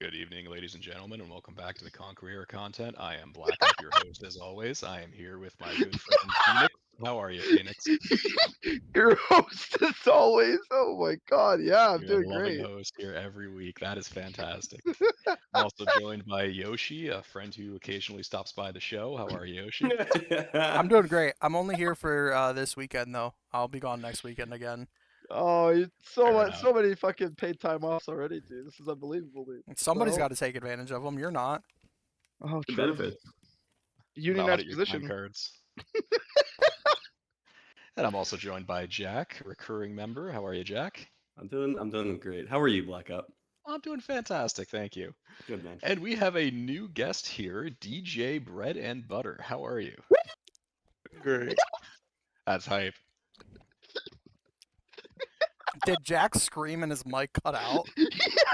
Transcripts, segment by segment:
Good evening, ladies and gentlemen, and welcome back to the Conqueror content. I am Blackup, your host as always. I am here with my good friend Phoenix. How are you, Phoenix? Your host as always. Oh my god, yeah, I'm You're a doing loving great. host here every week. That is fantastic. I'm also joined by Yoshi, a friend who occasionally stops by the show. How are you, Yoshi? I'm doing great. I'm only here for this weekend though. I'll be gone next weekend again. Oh, so Fair much, enough. so many fucking paid time offs already, dude. This is unbelievable, dude. The Somebody's hell? got to take advantage of them. You're not. Oh, The true. benefits. Union Valid at your time exposition. cards. And I'm also joined by Jack, recurring member. How are you, Jack? I'm doing great. How are you, Blackup? I'm doing fantastic, thank you. Good man. And we have a new guest here, DJ Bread and Butter. How are you? Great. That's hype. Did Jack scream and his mic cut out? Yeah,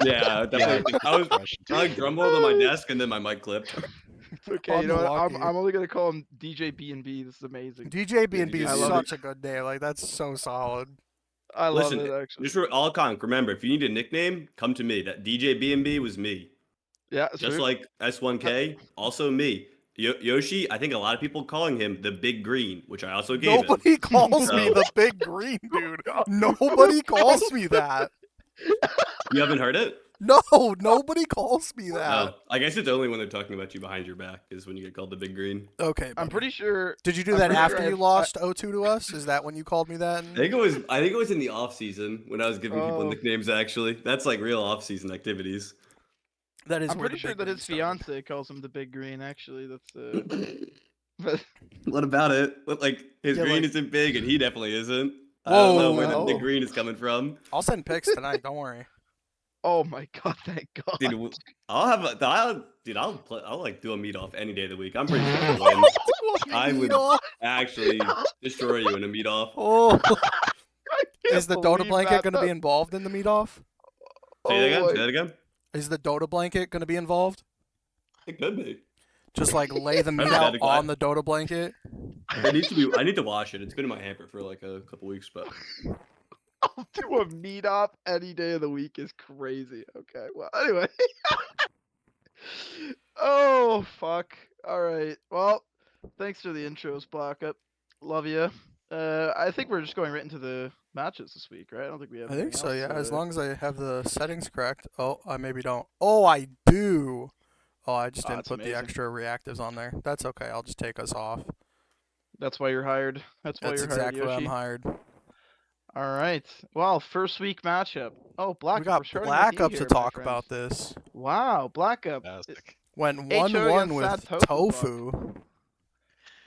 Yeah, I definitely. think I his was expression I like changed. drumrolled on my desk and then my mic clipped. It's okay. You know what? I'm Unlucky. I'm only gonna call him DJ B&B. This is amazing. DJ Yeah, B&B DJ is I love it. such a good name. Like that's so solid. I love Listen, it actually. just for all conk, remember if you need a nickname, come to me. That DJ B&B was me. Yeah, Just sweet. like S1K, also me. Yoshi, I think a lot of people calling him the Big Green, which I also gave him. Nobody calls me So the big green dude. Oh, Nobody calls me that. you haven't heard it? No, nobody calls me that. Oh, I guess it's only when they're talking about you behind your back is when you get called the Big Green. Okay, I'm buddy. pretty sure. Did you do I'm that pretty sure after you I've- lost 0-2 to us? Is that when you called me that? I think it was in the off season when I was giving people Oh, nicknames. Actually, that's like real off season activities. That is I'm where pretty the sure big that green his started. fiance calls him the Big Green. Actually, that's But What about it? Like his Yeah, green like, isn't big and he definitely isn't. I don't know where the whoa. big well. green is coming from. I'll send pics tonight. Don't worry. Oh my god, thank God. Dude, I'll like do a meet off any day of the week. I'm pretty sure I could win. I would Meatoff. actually destroy you in a meet off. Oh, I can't is the Dota believe blanket that. going to be involved in the meetoff? Say that Oh again. my. Say that again. Is the Dota blanket going to be involved? It could be. Just like lay the meat out Hypothetically, on the Dota blanket? it needs to be. I need to wash it. It's been in my hamper for like a couple weeks, but I'll do a meetup any day of the week is crazy. Okay, well, anyway. Oh, fuck. All right. Well, thanks for the intros, Blackup. Love you. I think we're just going right into the matches this week, right? I don't think we have I think anything so, else. yeah. As long as I have the settings correct. Oh, I maybe don't. Oh, I do. Oh, I just didn't that's put the amazing. extra reactives on there. That's okay. I'll just take us off. That's why you're hired. That's why That's you're hired, exactly why I'm Yoshi. hired. All right. Well, first week matchup. Oh, We Blackup. got We're starting with you Blackup here, to my talk friend. about this. Wow, Blackup. Fantastic. Went HO 1-1 against with Sad Tofu. Tofu.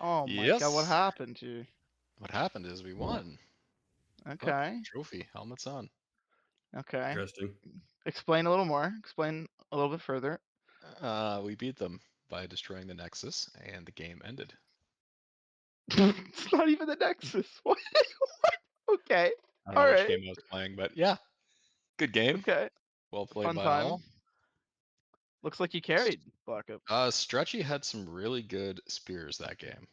Oh my god, what Yes. happened to you? What happened is we won. Oh, Okay. trophy. Helmet's on. Okay. interesting. Explain a little more. Explain a little bit further. We beat them by destroying the Nexus, and the game ended. It's not even the Nexus. What? Okay. I don't All know which right. game I was playing, but yeah, good game. Okay. Well played Fun by time. all. Looks like you carried Blackup. Stretchy had some really good spears that game,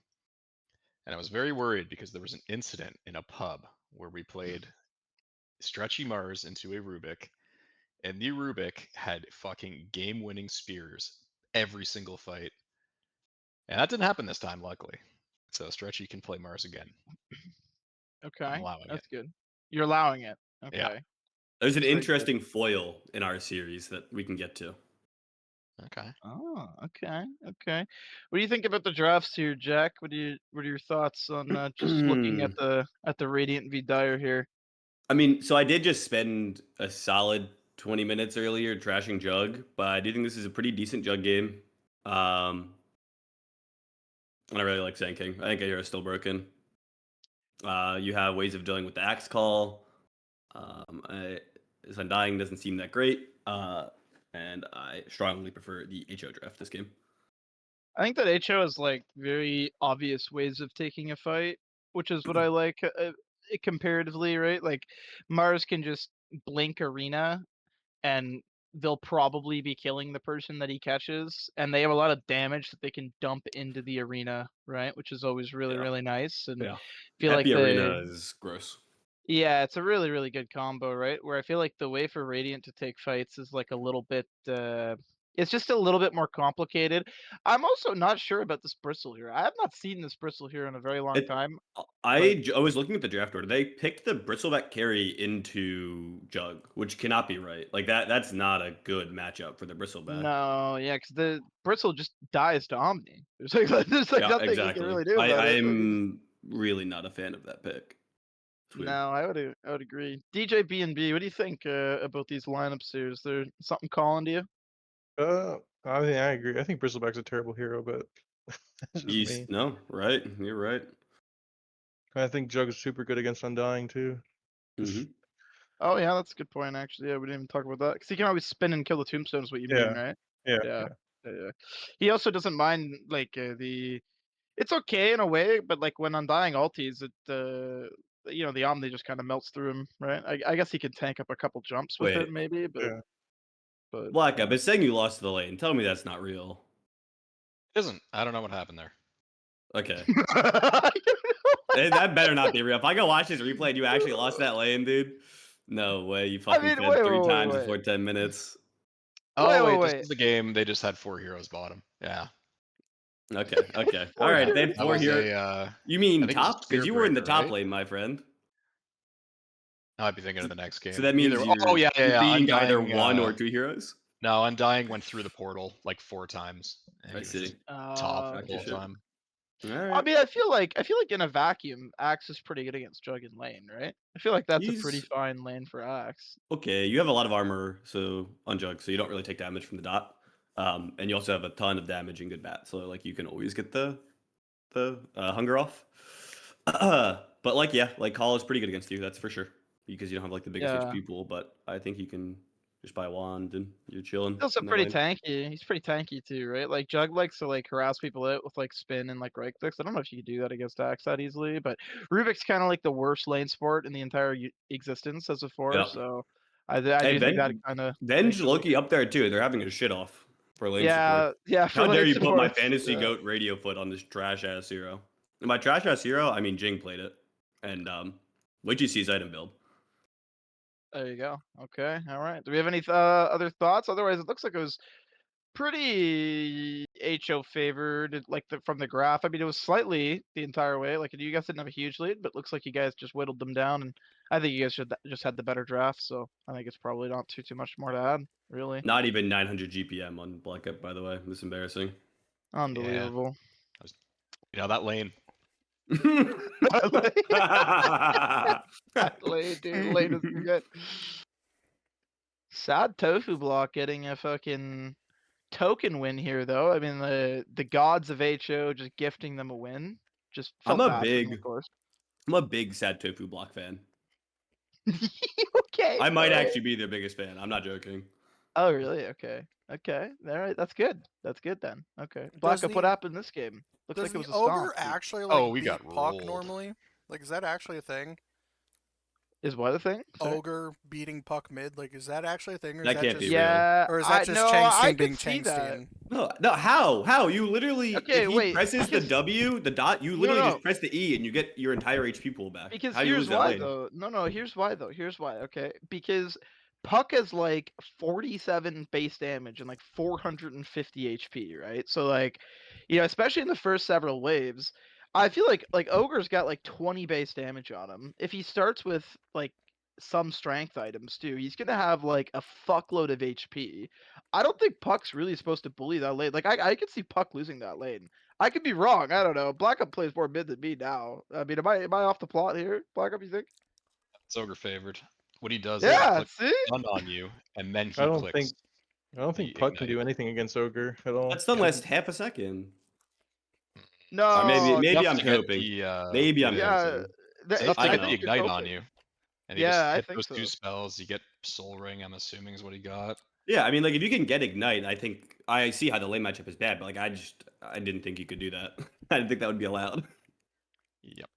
and I was very worried because there was an incident in a pub where we played Stretchy Mars into a Rubik, and the Rubik had fucking game-winning spears every single fight, and that didn't happen this time, luckily. So Stretchy can play Mars again. I'm Okay. allowing it. That's good. You're allowing it. Yeah. Okay. There's an Very good. interesting foil in our series that we can get to. Okay. Oh, okay. Okay. What do you think about the drafts here, Jack? What are your thoughts on just looking at the Radiant v Dire here? I mean, so I did just spend a solid 20 minutes earlier trashing Jug, but I do think this is a pretty decent Jug game. And I really like Sand King. I think Air is still broken. You have ways of dealing with the Axe Call. His Undying doesn't seem that great. And I strongly prefer the HO draft this game. I think that HO has like very obvious ways of taking a fight, which is what I like comparatively, right? Like Mars can just blink arena and they'll probably be killing the person that he catches, and they have a lot of damage that they can dump into the arena, right? Which is always really, Yeah. really nice. And Yeah. feel like Epi the Arena is gross. Yeah, it's a really, really good combo, right? Where I feel like the way for Radiant to take fights is like a little bit it's just a little bit more complicated. I'm also not sure about this Bristle here. I have not seen this Bristle here in a very long It, time. I was looking at the draft order. They picked the Bristleback carry into Jug, which cannot be right. Like that's not a good matchup for the Bristleback. No, yeah, because the Bristle just dies to Omni. There's like Yeah, nothing you can exactly. really do about it. I'm really not a fan of that pick. It's weird. No, I would agree. DJ B and B, what do you think about these lineups here? Is there something calling to you? I mean, I agree. I think Bristleback's a terrible hero, but that's just me. No, right. You're right. I think Jug's super good against Undying too. hmm Oh yeah, that's a good point actually. Yeah, we didn't even talk about that because he can always spin and kill the tombstone. Is what you mean, Yeah. right? Yeah. Yeah. Yeah. He also doesn't mind like the. It's okay in a way, but like when Undying ulties, it the Omni just kind of melts through him, right? I guess he can tank up a couple jumps with it Wait, maybe, but Yeah. Blackup is saying you lost to the lane. Tell me that's not real. It isn't. I don't know what happened there. Okay. Yeah. That better not be real. If I go watch this replay and you actually lost that lane, dude, no way. You fucking mean, fed wait, 3 times wait. before 10 minutes. Oh Wait, wait, this wait. is the game. They just had 4 heroes bottom. Yeah. Okay. All Four right. They heroes? had That 4 was here. a You I mean think it was a top? Because you were in the Spearbreaker, top right? lane, my friend. I might be thinking of the next game. So that means Oh yeah, yeah, you're yeah. beating either Undying. 1 or 2 heroes. No, Undying went through the portal like 4 times, and I he was see. just top the Gotcha, whole shit. time. All I right. mean, I feel like in a vacuum, Axe is pretty good against Jug and Lane, right? I feel like that's a pretty He's fine lane for Axe. okay. You have a lot of armor, so on Jug, so you don't really take damage from the dot. And you also have a ton of damage and good bat, so like you can always get the hunger off. But like yeah, like Call is pretty good against you, that's for sure. Because you don't have like the biggest Yeah. HP pool, but I think you can just buy a wand and you're chilling. He's also in that pretty lane. tanky. He's pretty tanky too, right? Like Jug likes to like harass people out with like spin and like right clicks. I don't know if you could do that against Axe that easily, but Rubik's kind of like the worst lane sport in the entire existence as a four. Yeah. So I Hey, do think that kind of Benj Loki up there too. They're having a shit off for lane support. yeah. How For dare lane you put my supports, fantasy yeah. goat radio foot on this trash ass hero? And by trash ass hero, I mean Jing played it. And wait till you see his item build. There you go. Okay, all right. Do we have any other thoughts? Otherwise, it looks like it was pretty HO favored, like from the graph. I mean, it was slightly the entire way. Like you guys didn't have a huge lead, but it looks like you guys just whittled them down, and I think you guys should just had the better draft. So I think it's probably not too much more to add, really. Not even 900 GPM on Blackup, by the way. This is embarrassing. Unbelievable. That lane. That lane, dude, lane is good. Sad Tofu Block getting a fucking token win here, though. I mean, the gods of HO just gifting them a win. Just felt bad for them, of course. I'm a big Sad Tofu Block fan. Okay. I might all right. actually be their biggest fan. I'm not joking. Oh, really? Okay. Okay. All right. That's good. That's good then. Okay. Blackup, what happened in this game? Looks like it was a ogre stomp. actually Oh, like we beat got Puck rolled. normally? Like, is that actually a thing? Is what a thing? Sorry? Ogre beating Puck mid? Like, is that actually a thing, or is That that can't just be real. Yeah. or is that just no, Changstein I being could see that. Changstein? No, how? You literally, Okay, if he wait, presses the because- W, the dot, you literally no. just press the E and you get your entire HP pool back. Because how do you here's lose that why lane? though. No, here's why though. Here's why. Okay, because Puck has like 47 base damage and like 450 HP, right? So like, especially in the first several waves, I feel like Ogre's got like 20 base damage on him. If he starts with like some strength items too, he's gonna have like a fuckload of HP. I don't think Puck's really supposed to bully that lane. Like I could see Puck losing that lane. I could be wrong. I don't know. Blackup plays more mid than me now. I mean, am I off the plot here, Blackup? You think? It's ogre favored. What he does Yeah. is See? stun on you, and then he I don't clicks. think I don't think the Puck can do ignite. anything against Ogre at all. That's done last half a second. No. Or maybe You have I'm to get coping. the, Maybe I'm Yeah. coping. So you have to I get don't the know. ignite on you, and you Yeah, just I hit think those 2 so. spells. You get Soul Ring. I'm assuming is what he got. Yeah, I mean, like if you can get ignite, I think I see how the lane matchup is bad, but like I didn't think you could do that. I didn't think that would be allowed. Yep.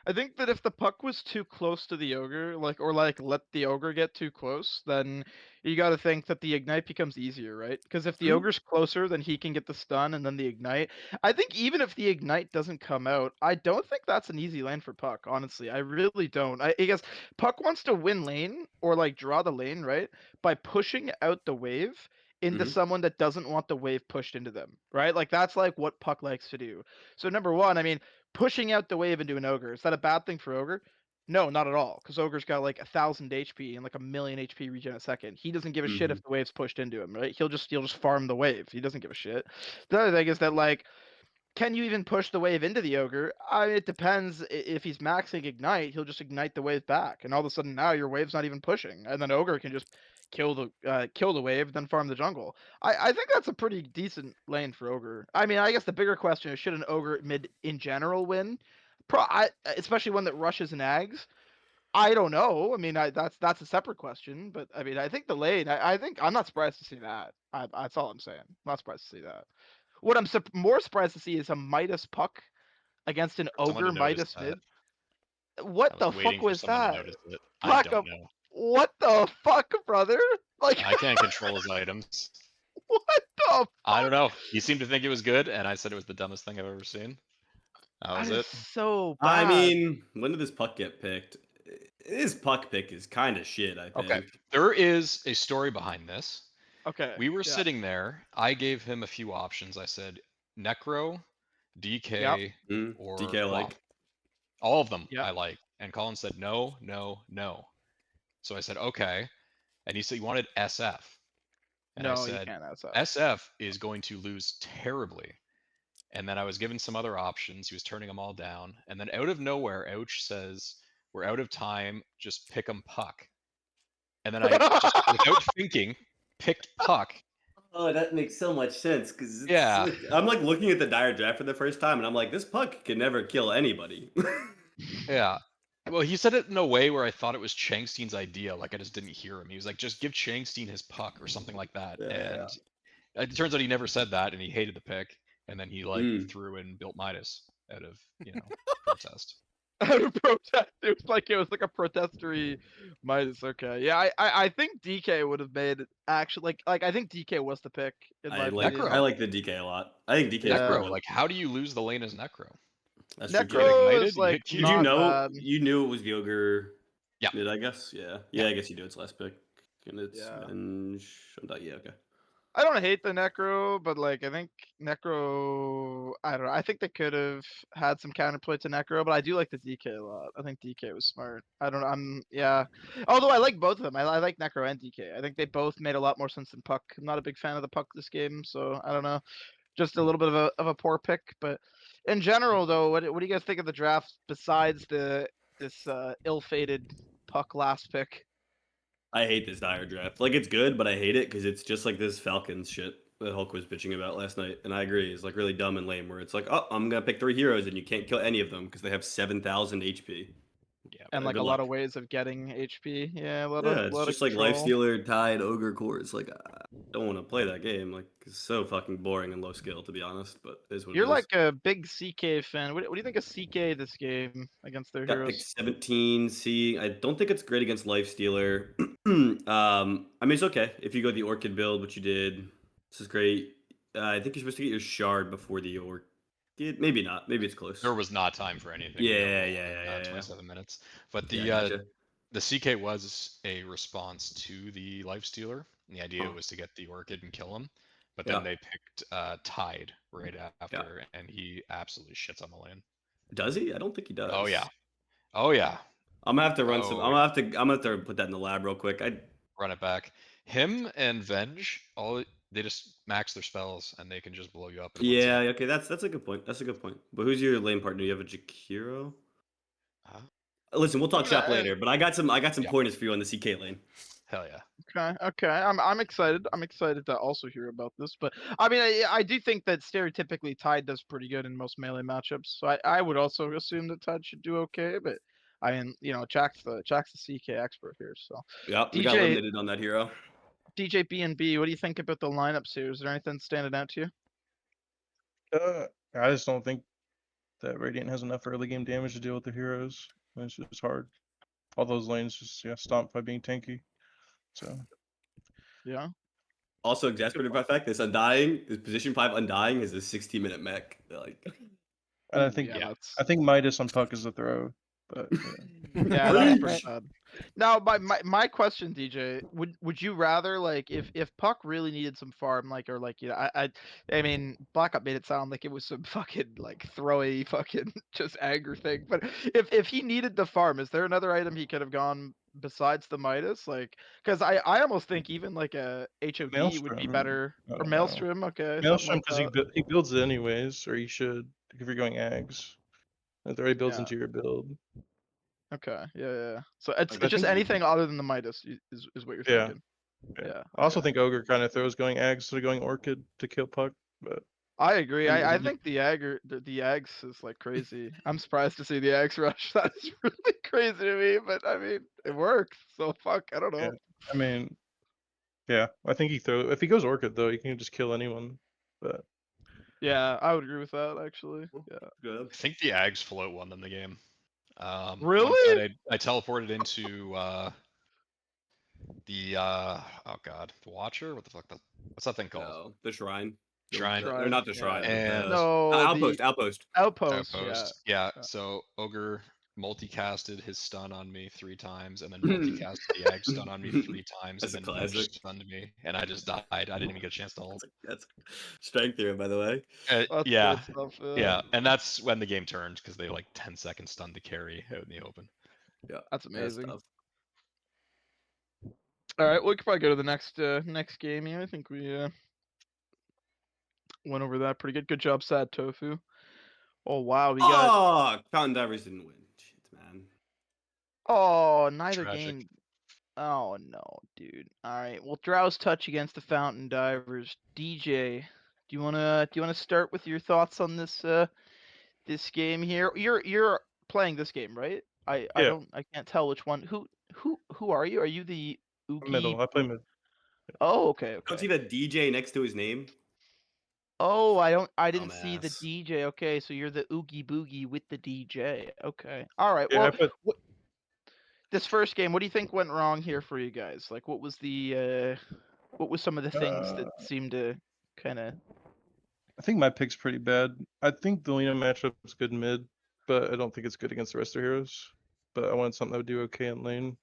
I think that if the puck was too close to the ogre, or let the ogre get too close, then you got to think that the ignite becomes easier, right? Because if the Mhm. ogre's closer, then he can get the stun and then the ignite. I think even if the ignite doesn't come out, I don't think that's an easy lane for puck. Honestly, I really don't. I guess puck wants to win lane or draw the lane, right? By pushing out the wave into Mhm. someone that doesn't want the wave pushed into them, right? That's what puck likes to do. So number one, I mean, pushing out the wave into an ogre, is that a bad thing for ogre? No, not at all. Because ogre's got 1,000 HP and 1,000,000 HP regen a second. He doesn't give a shit if Mhm. the wave's pushed into him, right? He'll just farm the wave. He doesn't give a shit. The other thing is that can you even push the wave into the ogre? It depends. If he's maxing ignite, he'll just ignite the wave back, and all of a sudden now your wave's not even pushing, and then ogre can just kill the wave, then farm the jungle. I think that's a pretty decent lane for ogre. I mean, I guess the bigger question is, should an ogre mid in general win? Especially one that rushes and ags. I don't know. I mean, that's a separate question, but I mean, I think the lane. I think I'm not surprised to see that. That's all I'm saying. I'm not surprised to see that. What I'm more surprised to see is a Midas puck against an For someone to ogre notice Midas that. mid. I What was the fuck waiting for was someone to that? notice it. I don't Blackup. know. What the fuck, brother? I can't control his items. What the I don't fuck? know. He seemed to think it was good, and I said it was the dumbest thing I've ever seen. That That was is it. so I bad. mean, when did this puck get picked? His puck pick is kind of shit, I Okay. think. There is a story behind this. Okay. We were Yeah. sitting there. I gave him a few options. I said Necro, Yep. DK, or DK Quaff. like. All of them Yep. I like. And Colin said no, no, no. So I said okay. And he said he wanted SF. And I No, you said can't. That's up. SF is going to lose terribly. And then I was given some other options. He was turning them all down. And then out of nowhere, Ouch says, "We're out of time. Just pick 'em puck." And then I just, without thinking, picked puck. Oh, that makes so much sense because it's Yeah. like I'm like looking at the dire draft for the first time, and I'm like, this puck can never kill anybody. Yeah. Well, he said it in a way where I thought it was Changstein's idea. Like I just didn't hear him. He was like, "Just give Changstein his puck" or something like that. Yeah. And it turns out he never said that, and he hated the pick. And then he Mm. threw in built Midas out of protest. Out of protest. It was like a protestery Midas. Okay. Yeah, I think DK would have made it actually I think DK was the pick in my opinion. Necro. I like the DK a lot. I think DK is Yeah. Necro. fun. Like, how do you lose the lane as Necro? That's true You get too. Necro ignited. is You hit Did Q. you not know bad. you knew it was Yogur Yeah. mid, I guess? Yeah. Yeah. Yeah, I guess you do. It's last pick. And it's Yeah. yeah, okay. I don't hate the Necro, but I think Necro. I don't know. I think they could have had some counterplay to Necro, but I do like the DK a lot. I think DK was smart. I don't know. Yeah. Although I like both of them. I like Necro and DK. I think they both made a lot more sense than Puck. I'm not a big fan of the Puck this game, so I don't know. Just a little bit of a poor pick, but in general, though, what do you guys think of the draft besides this ill-fated Puck last pick? I hate this dire draft. Like it's good, but I hate it because it's just like this Falcons shit that Hulk was bitching about last night, and I agree. It's like really dumb and lame. Where it's like, oh, I'm gonna pick 3 heroes, and you can't kill any of them because they have 7,000 HP. Yeah. And Good a lot luck. of ways of getting HP. Yeah, a Yeah, it's lot of just like control. Lifestealer, Tide, Ogre, Cores. Like I don't want to play that game. Like it's so fucking boring and low skill, to be honest. But it is what it You're is. a big CK fan. What do you think of CK this game against their Got picked heroes? 17. See, I don't think it's great against Lifestealer. I mean, it's okay if you go the Orchid build, which you did. This is great. I think you're supposed to get your Shard before the Orchid. Maybe not. Maybe it's close. There was not time for anything. We Yeah, were yeah, rolling yeah, yeah, 27 minutes. But yeah. Gotcha. the CK was a response to the Lifestealer. And the idea Huh. was to get the Orchid and kill him. But Yeah, then they picked Tide right yeah. after, and he absolutely shits on the lane. Does he? I don't think he does. Oh yeah. Oh yeah. I'm gonna have to run some. Oh I'm yeah. gonna have to put that in the lab real quick. Run it back. Him and Venge, they just max their spells and they can just blow you up in 1 Yeah, second. okay, that's a good point. That's a good point. But who's your lane partner? You have a Jakiro? Huh? Listen, we'll talk shop Yeah, later, but I got some Yeah. pointers for you on the CK lane. Hell yeah. Okay. I'm excited. I'm excited to also hear about this. But I mean, I do think that stereotypically Tide does pretty good in most melee matchups. So I would also assume that Tide should do okay. But I mean, Jack's the CK expert here. So Yeah, we got DJ eliminated on that hero. DJ B&B, what do you think about the lineups here? Is there anything standing out to you? I just don't think that Radiant has enough early game damage to deal with the heroes. And it's just hard. All those lanes just stomp by being tanky. So Yeah. Also exasperated by the fact this Undying, this position 5 Undying is a 60-minute mech. Like, and I Ooh, think yeah, yeah. that's I think Midas on Puck is the throw. But yeah, that's pretty Preach. bad. Now, my question, DJ, would you rather like if Puck really needed some farm, like or like I mean Blackup made it sound like it was some fucking like throwy fucking just anger thing, but if he needed the farm, is there another item he could have gone besides the Midas? Like, because I almost think even like a HOD would be Maelstrom, better, I or don't know. Maelstrom, okay, something Maelstrom like because that. he builds it anyways, or he should if you're going Ags. It already builds Yeah. into your build. Okay, yeah. So it's Like, I it's just think anything other than the Midas is what you're Yeah. thinking. Yeah. Yeah. I also Okay. think Ogre kind of throws going Ags instead of going Orchid to kill Puck, but I agree. he I wouldn't. think the Ags is like crazy. I'm surprised to see the Ags rush. That is really crazy to me, but I mean it works. So fuck, I don't Yeah. know. I mean, yeah. I think if he goes Orchid though, he can just kill anyone. But Yeah, I would agree with that actually. Yeah. Good. I think the Ags float won them the game. One Really? fight I teleported into the oh god, the Watcher? What the fuck? What's that thing called? No, the Shrine. Shrine Or Shrine. not the Yeah. Shrine, but and the No, the Outpost. outpost. Yeah. Outpost. Yeah. Yeah. So Ogre multicasted his stun on me 3 times, and then multicasted the Ag stun on me 3 times, and That's a then Roach classic. stunned me, and I just died. I didn't even get a chance to ult. That's strength hero, by the way. That's Yeah, good stuff. yeah, and that's when the game turned because they like 10-second stunned the carry out in the open. Yeah, That's that's amazing. tough. All right, we could probably go to the next game here. I think we went over that pretty good. Good job, Sad Tofu. Oh wow, we got Fountain Divers didn't win. Shit, man. neither Tragic. game. Oh no, dude. All right. Well, Drow's touch against the Fountain Divers. DJ, do you wanna start with your thoughts on this game here? You're playing this game, right? I yeah, don't I can't tell which one. Who are you? Are you the Oogie? middle. I play mid. Oh, okay, Don't okay. see the DJ next to his name. Oh, I didn't see the Dumbass. DJ. Okay, so you're the Oogie Boogie with the DJ. Okay. All right. Yeah, I Well, put. this first game, what do you think went wrong here for you guys? Like, what was some of the things Uh, that seemed to kind of? I think my pick's pretty bad. I think the Lena matchup's good mid, but I don't think it's good against the rest of the heroes. But I wanted something that would do okay in lane.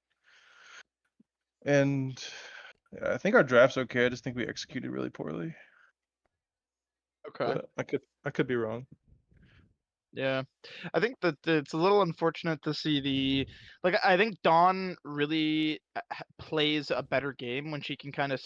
And yeah, I think our draft's okay. I just think we executed really poorly. Okay. But I could be wrong. Yeah, I think that it's a little unfortunate to see I think Dawn really plays a better game when she can kind of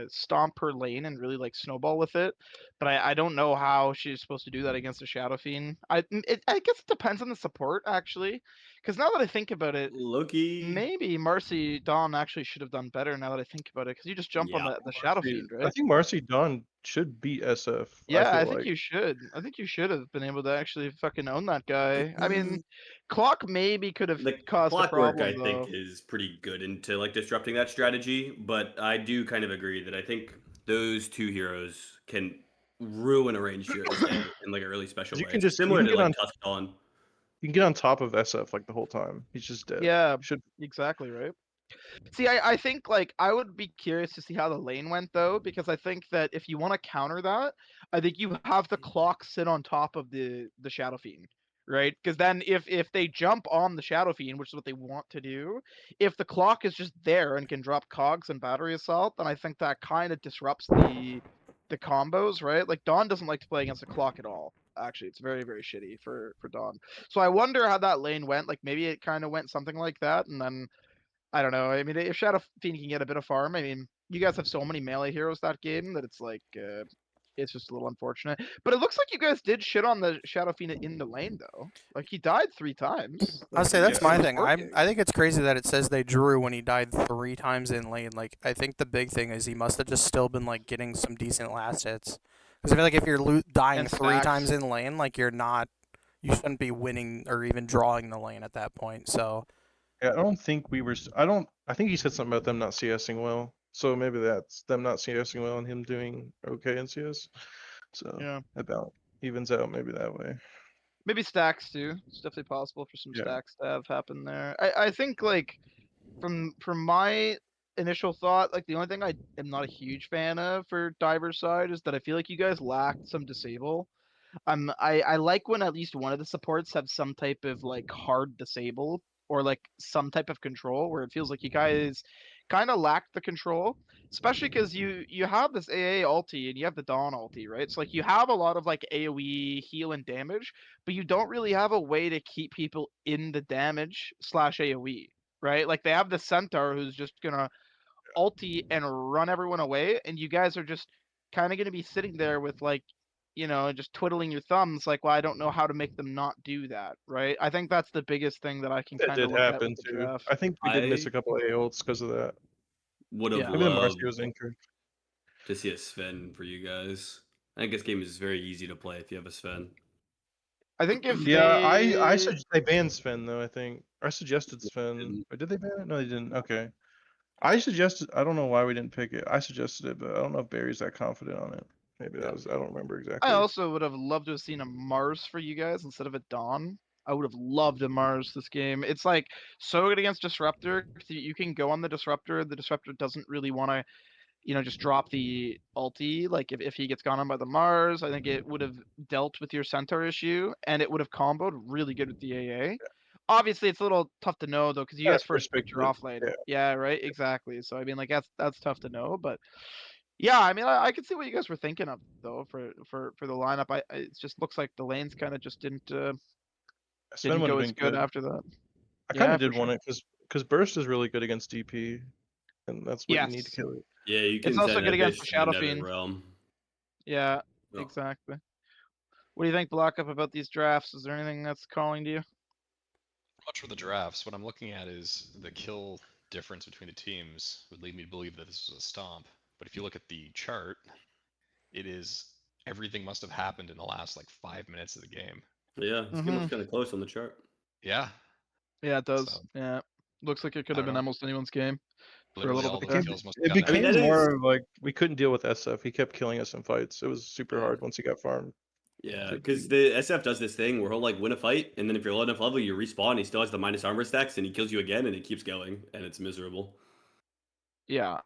stomp her lane and really like snowball with it. But I don't know how she's supposed to do that against a Shadow Fiend. I guess it depends on the support actually, because now that I think about it, Loki. maybe Marcy Dawn actually should have done better. Now that I think about it, because you just jump on Yeah. the Shadow Fiend, I right? think Marcy Dawn should beat SF. I Yeah, I feel think like. you should. I think you should have been able to actually fucking own that guy. I mean, Clock maybe could have The caused a clockwork, problem I think, though. is pretty good into like disrupting that strategy. But I do kind of agree that I think those two heroes can ruin a ranged hero's day in like a really special You way. can just you Similar can to get like on Tusk Dawn. you can get on top of SF like the whole time. He's just dead. Yeah, Should exactly right. See, I think like I would be curious to see how the lane went though, because I think that if you want to counter that, I think you have the clock sit on top of the Shadow Fiend, right? Because then if they jump on the Shadow Fiend, which is what they want to do, if the clock is just there and can drop cogs and battery assault, then I think that kind of disrupts the combos, right? Like Dawn doesn't like to play against the clock at all. Actually, it's very very shitty for Dawn. So I wonder how that lane went. Like maybe it kind of went something like that, and then I don't know. I mean, if Shadow Fiend can get a bit of farm, I mean, you guys have so many melee heroes that game that it's like, it's just a little unfortunate. But it looks like you guys did shit on the Shadow Fiend in the lane though. Like he died 3 times. I'll Like say it, that's Yeah. my it was thing. working. I think it's crazy that it says they drew when he died 3 times in lane. Like I think the big thing is he must have just still been like getting some decent last hits. Because I feel like if you're dying And 3 times stacks. in lane, like you shouldn't be winning or even drawing the lane at that point. So Yeah, I don't think we were. I don't. I think he said something about them not CSing well. So maybe that's them not CSing well and him doing okay in CS. So Yeah. about evens out maybe that way. Maybe stacks too. It's definitely possible for some Yeah. stacks to have happen there. I think like from my initial thought, like the only thing I am not a huge fan of for Diver's side is that I feel like you guys lacked some disable. I like when at least one of the supports have some type of like hard disable or like some type of control where it feels like you guys kind of lack the control, especially because you have this AA ulti and you have the Dawn ulti, right? So like you have a lot of like AoE heal and damage, but you don't really have a way to keep people in the damage slash AoE, right? Like they have the Centaur who's just gonna ulti and run everyone away, and you guys are just kind of going to be sitting there with like, just twiddling your thumbs, like, well, I don't know how to make them not do that, right? I think that's the biggest thing that I can That kind of did look at happen with the too. draft. I think we did miss I a couple of ults because of that. would have Yeah. Maybe the loved Marcy was injured. to see a Sven for you guys. I think this game is very easy to play if you have a Sven. I think if Yeah, they, they banned Sven though. I think I suggested Sven. didn't. Or did they ban it? No, they didn't. Okay. I suggested. I don't know why we didn't pick it. I suggested it, but I don't know if Barry's that confident on it. Maybe that Yeah. was. I don't remember I exactly. also would have loved to have seen a Mars for you guys instead of a Dawn. I would have loved a Mars this game. It's like so good against Disruptor. 'Cause you can go on the Disruptor. The Disruptor doesn't really want to just drop the ulti. Like if he gets gone on by the Mars, I think it would have dealt with your Centaur issue and it would have comboed really good with the AA. Obviously, it's a little tough to know though because you Gotta guys first picked your perspective. offlane. Yeah. Yeah, right. Exactly. So I mean, like that's tough to know, but yeah, I mean, I can see what you guys were thinking of though for the lineup. It just looks like the lanes kind of just Sven didn't would have go as been good good. after that. I kind Yeah, of for did sure. want it because Burst is really good against DP, and that's what you need to Yes, kill it. Yeah, you it's can also send good that against bitch the to the Shadow Nether Fiend. Realm. Yeah, Oh. exactly. What do you think, Blackup, about these drafts? Is there anything that's calling to you? Much for the drafts. What I'm looking at is the kill difference between the teams would lead me to believe that this was a stomp. But if you look at the chart, it is everything must have happened in the last like 5 minutes of the game. Yeah, this game looks kind of close on the chart. Yeah. Yeah, it does. So Yeah, looks like it could I have don't been know. almost anyone's game for a Literally little all bit those there. kills must It have gotten I mean, became that is. more of like we couldn't deal with SF. He kept killing us in fights. It was super hard once he got farmed. Yeah, to because beat. the SF does this thing where he'll like win a fight, and then if you're low enough level, you respawn. And he still has the minus armor stacks, and he kills you again, and it keeps going, and it's miserable. Yeah,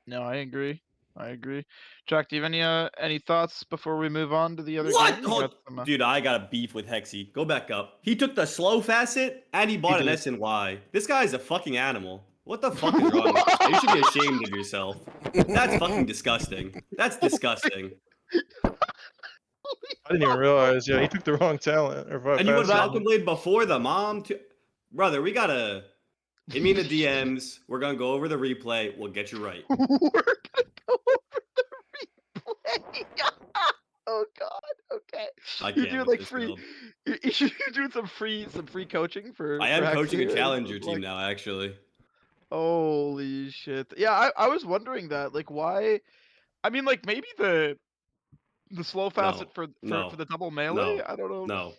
no, I agree. I agree. Jack, do you have any thoughts before we move on to the other What? game? You got Hold, some, dude, I got a beef with Hexy. Go back up. He took the slow facet, and he bought an did. SNY. This guy's a fuking animal. What the fuck is wrong with this guy? You should be ashamed of yourself. That's fucking disgusting. That's disgusting. I didn't even realize. Yeah, he took the wrong talent or And you would have facet. Falcon Blade before the mom, too. Brother, we gotta hit me in the DMs. We're gonna go over the replay. We'll get you right. We're gonna go over the replay. Oh God. Okay. I You're can't doing with like this free. build. You're doing some free coaching for I am coaching a Hexy. challenger team now, actually. Holy shit. Yeah, I was wondering that. Like, why? I mean, like maybe the slow facet No, for no, the double melee. no, I don't know. no,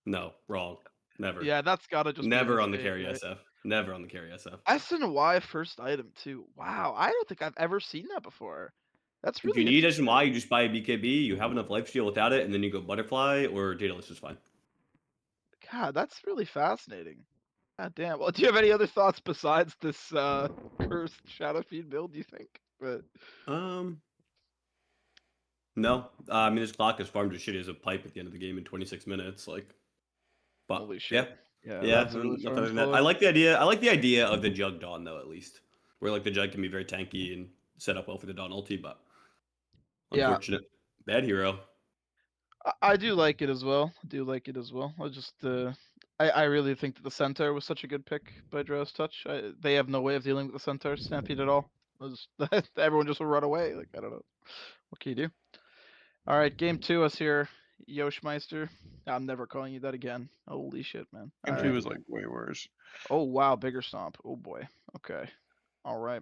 no, wrong. Never. Yeah, that's gotta just be a Never on the mistake, carry right? SF. Never on the carry SF. SNY first item too. Wow, I don't think I've ever seen that before. That's If you really need interesting. SMY, you just buy a BKB, you have enough lifesteal without it, and then you go Butterfly or Daedalus is fine. God, that's really fascinating. God damn. Well, do you have any other thoughts besides this cursed Shadow Fiend build, do you think? But No. I mean, this clock is farmed as shitty as a pipe at the end of the game in 26 minutes. Like, but holy shit. yeah. Yeah, Yeah, that's really nothing fun. other than that. I like the idea. I like the idea of the Jug Dawn though, at least, where like the Jug can be very tanky and set up well for the Dawn ulti. But Yeah, unfortunate, bad hero. I do like it as well. I do like it as well. I just I really think that the Centaur was such a good pick by Drow's Touch. They have no way of dealing with the Centaur Stampede at all. Everyone just will run away. Like I don't know. What can you do? All right, game 2 us here. Yoshmeister. I'm never calling you that again. Holy shit, man. All Game right. 2 was like way worse. Oh wow, bigger stomp. Oh boy. Okay. All right.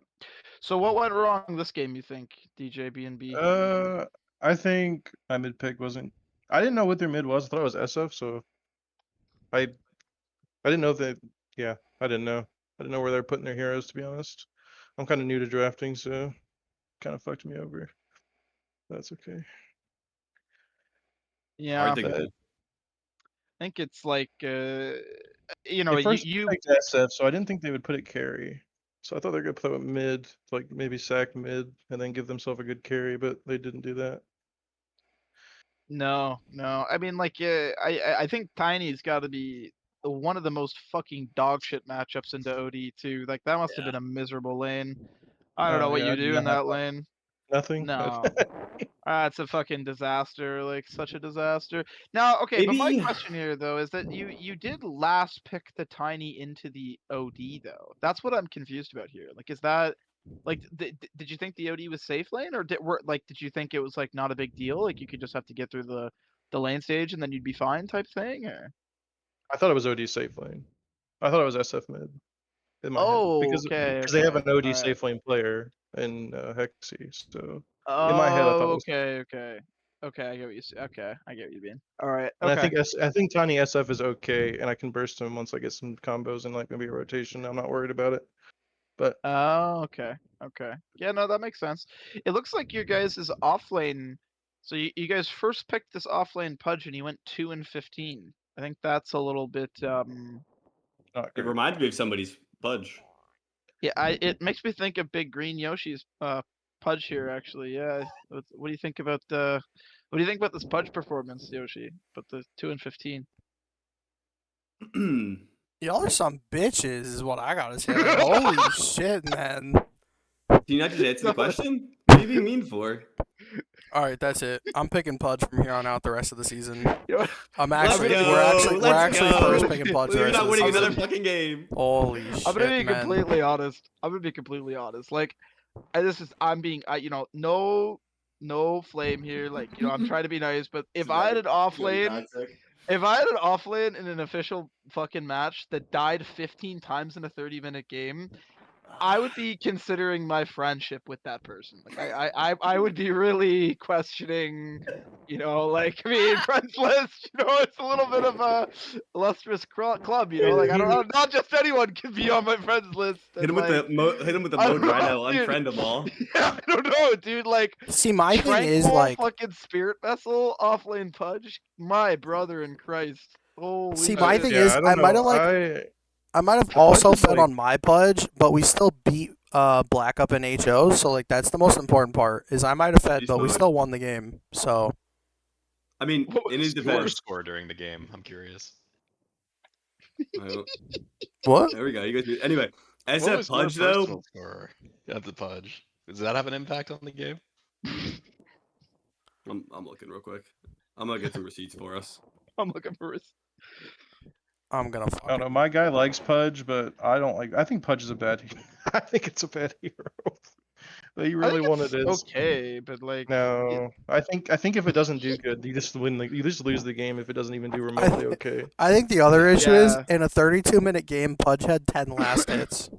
So what went wrong this game, you think, DJ B&B? I think my mid pick wasn't. I didn't know what their mid was. I thought it was SF, so I I didn't know that. Yeah, I didn't know. I didn't know where they're putting their heroes. To be honest, I'm kind of new to drafting, so kind of fucked me over. That's okay. Yeah. Hard to But get. think it's like you know They first you picked SF, so I didn't think they would put it carry. So I thought they were gonna play with mid, like maybe sack mid, and then give themselves a good carry, but they didn't do that. no. I mean, like, I think Tiny's got to be one of the most fucking dog shit matchups into OD too. Like that must have been a miserable lane. I don't know Oh what yeah, I you did do in not have that fun. lane. Nothing. No. It's a fucking disaster, like such a disaster. Now, okay, but my Maybe question here though is that you did last pick the Tiny into the OD though. That's what I'm confused about here. Like, is that like did you think the OD was safe lane, or did you think it was like not a big deal? Like you could just have to get through the lane stage and then you'd be fine type thing, or? I thought it was OD safe lane. I thought it was SF mid in my head Oh, because okay, they have okay, an OD all right. safe lane player in Hexy. So in my head, I thought it Oh, was. okay. Okay, I get what you say. Okay, I get what you mean. All right, And okay. I think Tiny SF is okay, and I can burst him once I get some combos and like maybe a rotation. I'm not worried about it. But Oh, okay. Okay. Yeah, no, that makes sense. It looks like your guys' off lane. So you guys first picked this off lane Pudge and you went 2 and 15. I think that's a little bit not it great. reminds me of somebody's Pudge. yeah, it makes me think of Big Green Yoshi's Pudge here actually. Yeah. What do you think about what do you think about this Pudge performance, Yoshi? But the 2 and 15. Y'all are some bitches, is what I gotta say. Like, holy shit, man. Do you not just answer the question? What are you being mean for? All right, that's it. I'm picking Pudge from here on out the rest of the season. You know, I'm Let's actually, go. we're actually Let's first go. picking Pudge the We're rest not of the winning another season. fucking game. Holy I'm gonna shit, be man. completely honest. Like I'm being no flame here. Like, I'm trying to be nice, but if I had an off lane, if I had an off lane in an official fucking match that died 15 times in a 30-minute game, I would be considering my friendship with that person. Like I would be really questioning, like I mean, friends list. It's a little bit of a illustrious club. Like I don't know, not just anyone can be on my friends list. Hit And him with like hit him with the I Mo don't Dry know, now. dude. Unfriend them all. Yeah, I don't know, dude. Like See, my thing is tranquil like, fucking spirit vessel offlane Pudge. My brother in Christ. Holy see, my shit. thing Yeah, is I I don't might know. have I might have Pudge also is bet like on my Pudge, but we still beat Blackup and HO, so like that's the most important part. Is I might have fed, He's but we fine. still won the game. So I mean, What was in his the Your defense. score during the game. I'm curious. what? There we go. You guys. Anyway, What SF was your Pudge though. personal score at the Pudge? Does that have an impact on the game? I'm looking real quick. I'm gonna get some receipts for us. I'm looking for his. I'm gonna I don't fucking. know. My guy likes Pudge, but I don't like. I think Pudge is a bad. I think it's a bad hero. But you I really think want it's it is. okay, but like No, I think if it doesn't do good, you just win. You just lose the game if it doesn't even do remotely okay. I think the other issue is Yeah. in a 32-minute game, Pudge had 10 last hits,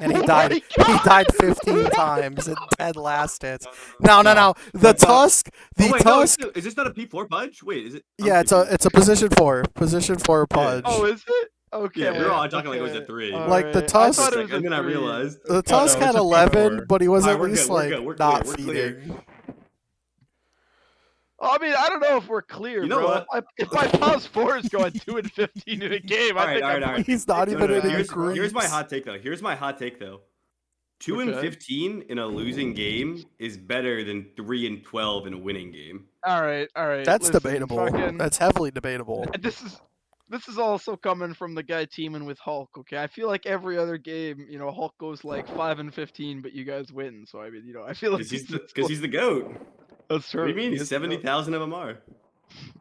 and he Oh died. my He God! died 15 times in 10 last hits. No. No. The Tusk. Oh The wait, no. Tusk. Is this not a P4 Pudge? Wait, is it? I'm Yeah, confused. it's a position 4 Pudge. Oh, is it? Yeah, we were Okay. all talking like it was Okay. a 3. Like the Alright. I Tusk. thought it Like, was and a then I 3. realized. The Oh Tusk no, had it's a 11, P4. but he was Alright, at we're least good. We're like good. We're not clear. We're clear. feeding. I mean, I don't know if we're clear, You know bro. what? If my pause 4 is going 2 and 15 in a game, I think I'm Alright. He's not fucking even fixing hitting that, bro. Here's my creeps. hot take though. 2 and Okay. 15 in a losing game is better than 3 and 12 in a winning game. Alright. That's Listen, debatable. fucking- That's heavily debatable. This is also coming from the guy teaming with Hulk, okay? I feel like every other game, Hulk goes like 5 and 15, but you guys win. So I mean, I feel like Because he's the GOAT. that's true. What do you mean? He He's is the GOAT. 70,000 MMR.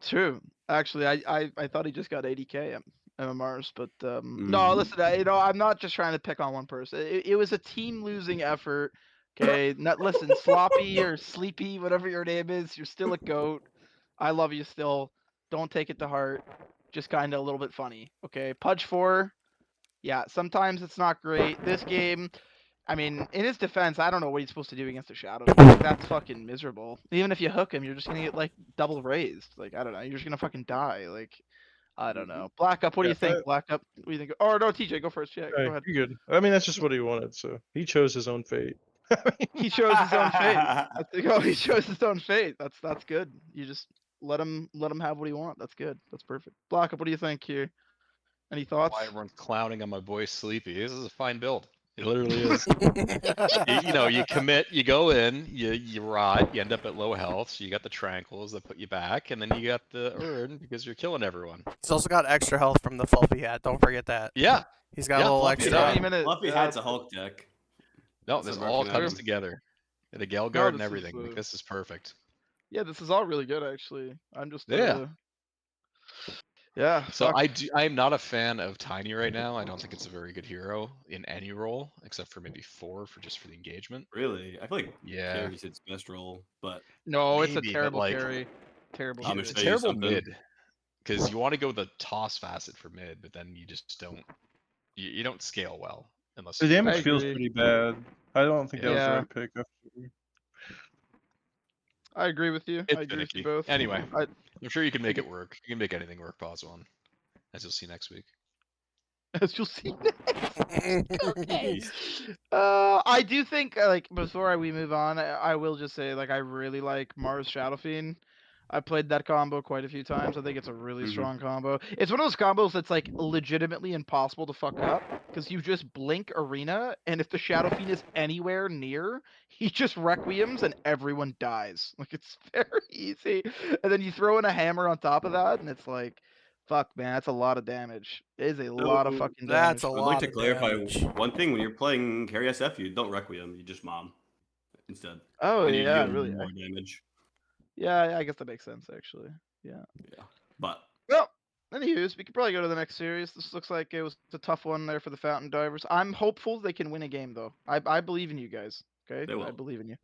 True. Actually, I thought he just got 80k MMRs, but no, Mhm. listen, I'm not just trying to pick on one person. It was a team losing effort. Okay, listen, sloppy or sleepy, whatever your name is, you're still a goat. I love you still. Don't take it to heart. Just kind of a little bit funny. Okay, Pudge 4. Yeah, sometimes it's not great. This game, I mean, in his defense, I don't know what he's supposed to do against a Shadow. Like, that's fucking miserable. Even if you hook him, you're just gonna get like double raised. Like, I don't know. You're just gonna fucking die. Like, I don't know. Blackup, what do Yeah, you think? Blackup, what do you think? Or no, TJ, go first. Yeah, go ahead. you're good. I mean, that's just what he wanted. So he chose his own fate. I mean, He chose his own fate. He chose his own fate. That's good. You just let him have what he want. That's good. That's perfect. Blackup, what do you think here? Any thoughts? Why everyone's clowning on my boy Sleepy? This is a fine build. It literally is. You commit, you go in, you rot, you end up at low health, so you got the tranquils that put you back, and then you got the urn because you're killing everyone. He's also got extra health from the Fluffy hat. Don't forget that. Yeah. He's got Yeah, a little Fluffy You extra. don't hat. even. Fluffy Yeah, Hat's a Hulk deck. No, That's this what all Merkin comes has. together. The Gale No, Guard and this is, everything. Like, this is perfect. yeah, this is all really good actually. I'm just Yeah. yeah, So fuck. I am not a fan of Tiny right now. I don't think it's a very good hero in any role, except for maybe 4 for just for the engagement. Really, I feel like Yeah. carry's its best role, but No, it's a Maybe, but, terrible like, carry. Terrible I'm gonna It's a show you terrible something. mid. Because you want to go the toss facet for mid, but then you just don't you don't scale well unless The you damage I feels agree. pretty bad. I don't think that was the Yeah. right pick. I agree with you. It's I agree with you finicky. both. Anyway, I I'm sure you can make think it work. You can make anything work, pause one, as you'll see next week. as you'll see okay. I do think like before we move on, I will just say like I really like Mars Shadow Fiend. I played that combo quite a few times. I think it's a really Mhm. strong combo. It's one of those combos that's like legitimately impossible to fuck up because you just blink Arena, and if the Shadow Fiend is anywhere near, he just requiems and everyone dies. Like it's very easy. And then you throw in a hammer on top of that, and it's like, fuck, man, that's a lot of damage. It is a lot of So, fucking That's damage. a I would like lot to of clarify damage. one thing: when you're playing carry SF, you don't Requiem, you just Mom instead, Oh and you yeah, deal really. more damage. Yeah, I guess that makes sense actually. Yeah. Yeah, but Well, anywho's, we could probably go to the next series. This looks like it was a tough one there for the Fountain Divers. I'm hopeful they can win a game though. I believe in you guys. Okay, they I will. believe in you.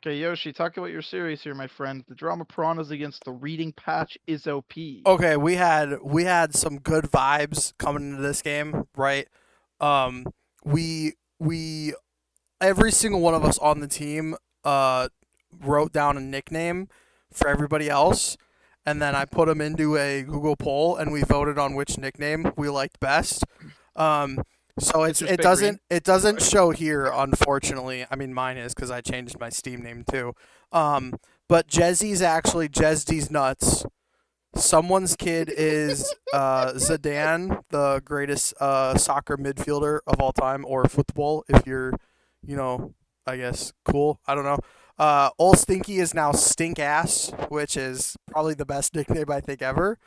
Okay, Yoshi, talk about your series here, my friend. The Drama Piranhas against the Reading Patch is OP. Okay, we had some good vibes coming into this game, right? Um, we every single one of us on the team wrote down a nickname for everybody else, and then I put them into a Google poll, and we voted on which nickname we liked best. Um, so Mr. it Spit Green. doesn't show here, unfortunately. I mean, mine is because I changed my Steam name too. But Jezzy's actually Jezzy's nuts. Someone's kid is Zidane, the greatest soccer midfielder of all time, or football, if you're, I guess, cool. I don't know. Old Stinky is now Stink Ass, which is probably the best nickname I think ever.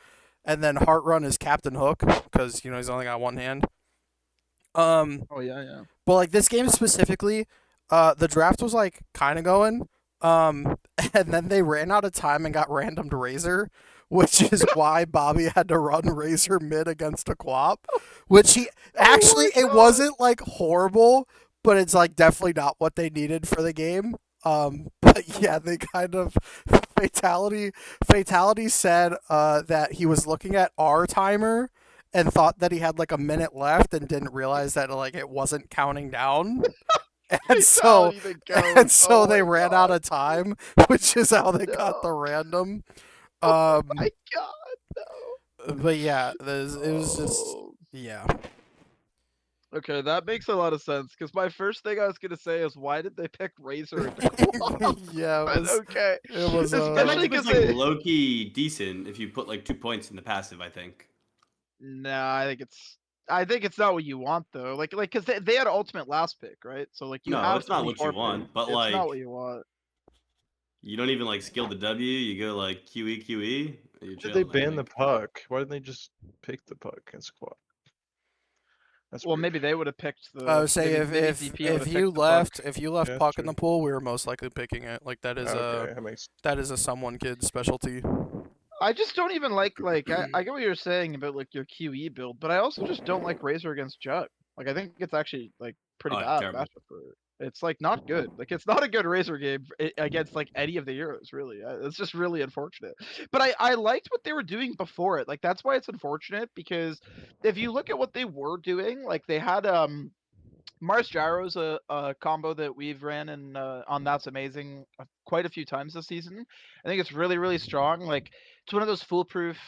And then Heart Run is Captain Hook, because, he's only got one hand. Oh yeah. But like this game specifically, the draft was like kind of going, and then they ran out of time and got randomed Razor, which is why Bobby had to run Razor mid against a Quap, which he actually it wasn't like horrible, but it's like definitely not what they needed for the game. But yeah, they kind of fatality said that he was looking at our timer and thought that he had like a minute left and didn't realize that like it wasn't counting down. And so Fatality that goes. Oh they my ran God. out of time, which is how they got the No. random. Oh Um, my God, no. but yeah, it was just Oh. yeah. Okay, that makes a lot of sense. Because my first thing I was gonna say is, why did they pick Razor and Quap? Yeah, it But was okay, it was That especially matchup is because like low key decent if you put like 2 points in the passive. I think. nah, I think it's not what you want though. Like because they had ultimate last pick, right? So like you No, have it's not to what you forfeit. want, but It's not like what you want. you don't even like skill the W. You go like QE. You're Why did they chilling. I ban the think. puck? Why didn't they just pick the puck and squat? That's Well, weird. maybe they would have picked I the. would say Maybe DP would have if you picked the puck. left Yeah, puck in true. the pool, we were most likely picking it. Like that is Okay, that makes a someone kid specialty. I just don't even like I get what you're saying about like your QE build, but I also just don't like Razor against Jug. Like I think it's actually like pretty Oh, yeah, bad terrible. matchup for it. It's like not good. Like it's not a good Razor game against like any of the heroes really. It's just really unfortunate. But I liked what they were doing before it. Like that's why it's unfortunate because if you look at what they were doing, like they had Mars Gyro's a combo that we've ran and on That's Amazing quite a few times this season. I think it's really strong. Like it's one of those foolproof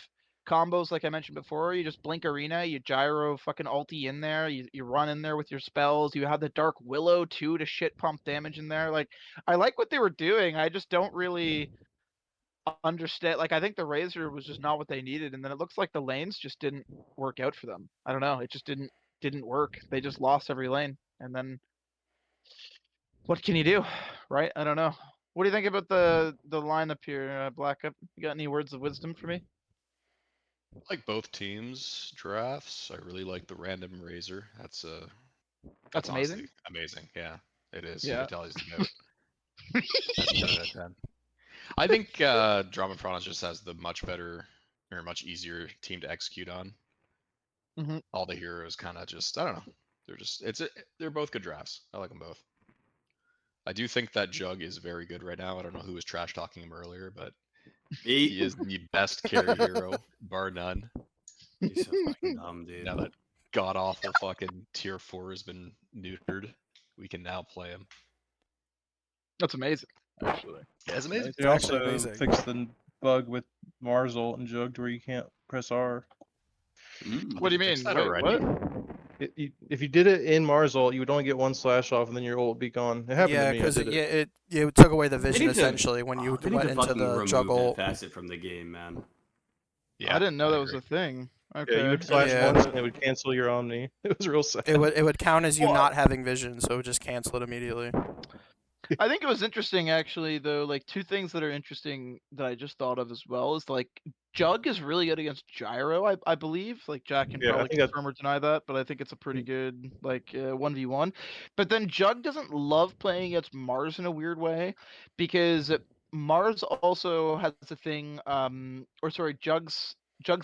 combos, like I mentioned before. You just blink Arena, you gyro fucking ulti in there, you run in there with your spells. You have the Dark Willow too to shit pump damage in there. Like I like what they were doing. I just don't really. understand. Like I think the Razor was just not what they needed, and then it looks like the lanes just didn't work out for them. I don't know. It just didn't work. They just lost every lane, and then what can you do, right? I don't know. What do you think about the lineup here, Blackup? You got any words of wisdom for me? I like both teams' drafts. I really like the random razor. That's That's honestly amazing. amazing. Yeah, it is. Yeah. Fatality's the goat. That's 10 out of 10. I think Drama Piranha just has the much better or much easier team to execute on. Mhm. All the heroes kind of just I don't know. They're both good drafts. I like them both. I do think that Jug is very good right now. I don't know who was trash talking him earlier, but he Me? is the best carry hero, bar none. He's so fucking dumb, dude. Now that god awful fucking tier 4 has been neutered, we can now play him. That's amazing, actually. Yeah, it's amazing. They It's actually also amazing. fixed the bug with Mars ult and Jugged where you can't press R. Mm. What do you They fixed mean? that Wait, already? what? If you did it in Mars ult, you would only get one slash off, and then your ult would be gone. It happened Yeah, to me. I because did it. it took away the They vision need to, essentially when you they need went to into fucking the remove that juggle. facet from the game, man. Yeah, I didn't know I that was agree. a thing. Yeah, Okay. you would I flash didn't Yeah. know once, that. and it would cancel your Omni. It was real sad. It would count as you Well, not having vision, so it would just cancel it immediately. I think it was interesting actually though, like two things that are interesting that I just thought of as well is like Jug is really good against Gyro, I believe. Like Jack can Yeah, I probably think that. confirm or deny that, but I think it's a pretty good like 1v1. But then Jug doesn't love playing against Mars in a weird way because Mars also has a thing or sorry, Jug's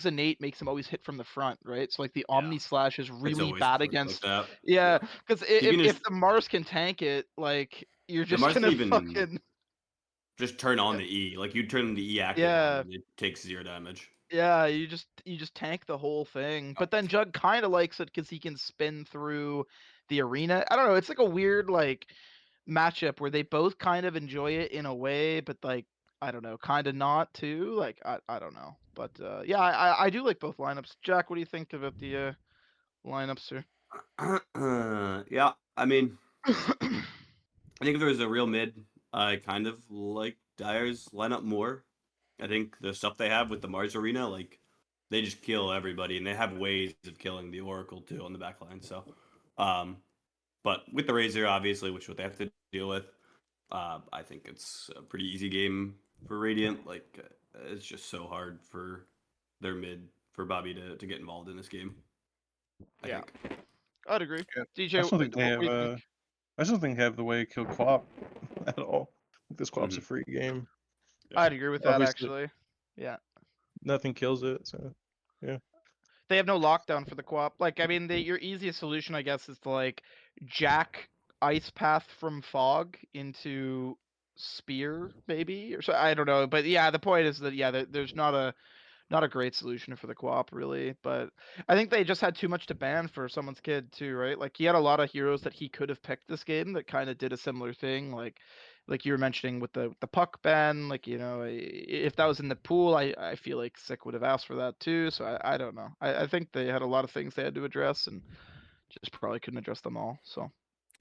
innate makes him always hit from the front, right? So like the Yeah. Omni Slash is It's really always bad worked like against that. yeah, Yeah. because You can if just the Mars can tank it, like you're the just Mars can gonna even fucking just turn on the E. Like you turn the E active on, yeah and it takes 0 damage. yeah you just tank the whole thing. But then Jug kind of likes it because he can spin through the arena. I don't know. It's like a weird like matchup where they both kind of enjoy it in a way, but like I don't know, kind of not too. Like I don't know, but yeah, I do like both lineups. Jack, what do you think about the lineups here? Yeah, I mean, I think if there was a real mid, I kind of like Dyer's lineup more. I think the stuff they have with the Mars Arena, like they just kill everybody, and they have ways of killing the Oracle too on the back line. So, but with the Razor, obviously, which is what they have to deal with, I think it's a pretty easy game for Radiant. Like it's just so hard for their mid for Bobby to get involved in this game. I Yeah. think. I'd agree. Yeah, DJ, I still think they what have. do you think? I still think they have the way to kill Quap at all. I think this Quap's a Mhm. free game. I'd agree with that Obviously, actually. Yeah. nothing kills it. So yeah. They have no lockdown for the co-op. Like, I mean, your easiest solution, I guess, is to like jack ice path from fog into spear, maybe, or so. I don't know, but yeah, the point is that yeah, there's not a great solution for the co-op really, but I think they just had too much to ban for someone's kid too, right? Like he had a lot of heroes that he could have picked this game that kind of did a similar thing, like you were mentioning with the puck ban. Like if that was in the pool, I feel like Sick would have asked for that too. So I don't know. I think they had a lot of things they had to address and just probably couldn't address them all. So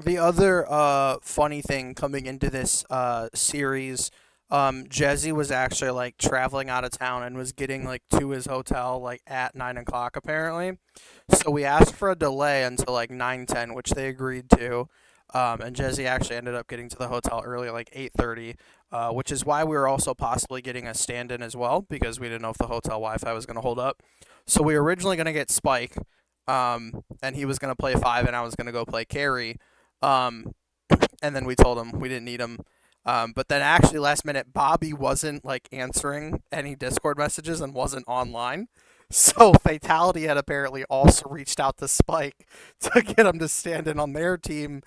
The other funny thing coming into this series, Jesse was actually like traveling out of town and was getting like to his hotel like at 9 o'clock apparently. So we asked for a delay until like 9:10, which they agreed to. And Jesse actually ended up getting to the hotel early, like 8:30, which is why we were also possibly getting a stand-in as well because we didn't know if the hotel Wi-Fi was going to hold up. So we were originally going to get Spike, and he was going to play 5, and I was going to go play carry. Um, and then we told him we didn't need him. But then actually last minute, Bobby wasn't like answering any Discord messages and wasn't online. So Fatality had apparently also reached out to Spike to get him to stand in on their team,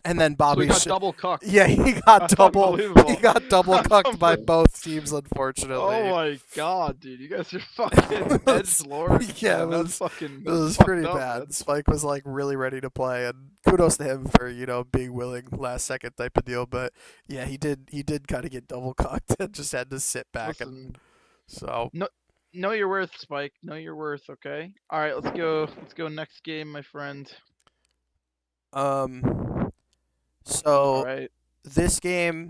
and then so Bobby we got double cucked. yeah, he got That's double unbelievable. cucked by Unbelievable. both teams unfortunately. Oh my god, dude! You guys are fucking edge lords. Yeah, Man. it That's fucking. it That's was fucked pretty up, bad. man. Spike was like really ready to play, and kudos to him for being willing last second type of deal. But yeah, he did kind of get double cocked and just had to sit back and Listen, so know your worth, Spike. Know your worth. Okay. All right, let's go. Let's go next game, my friend. um All so right. this game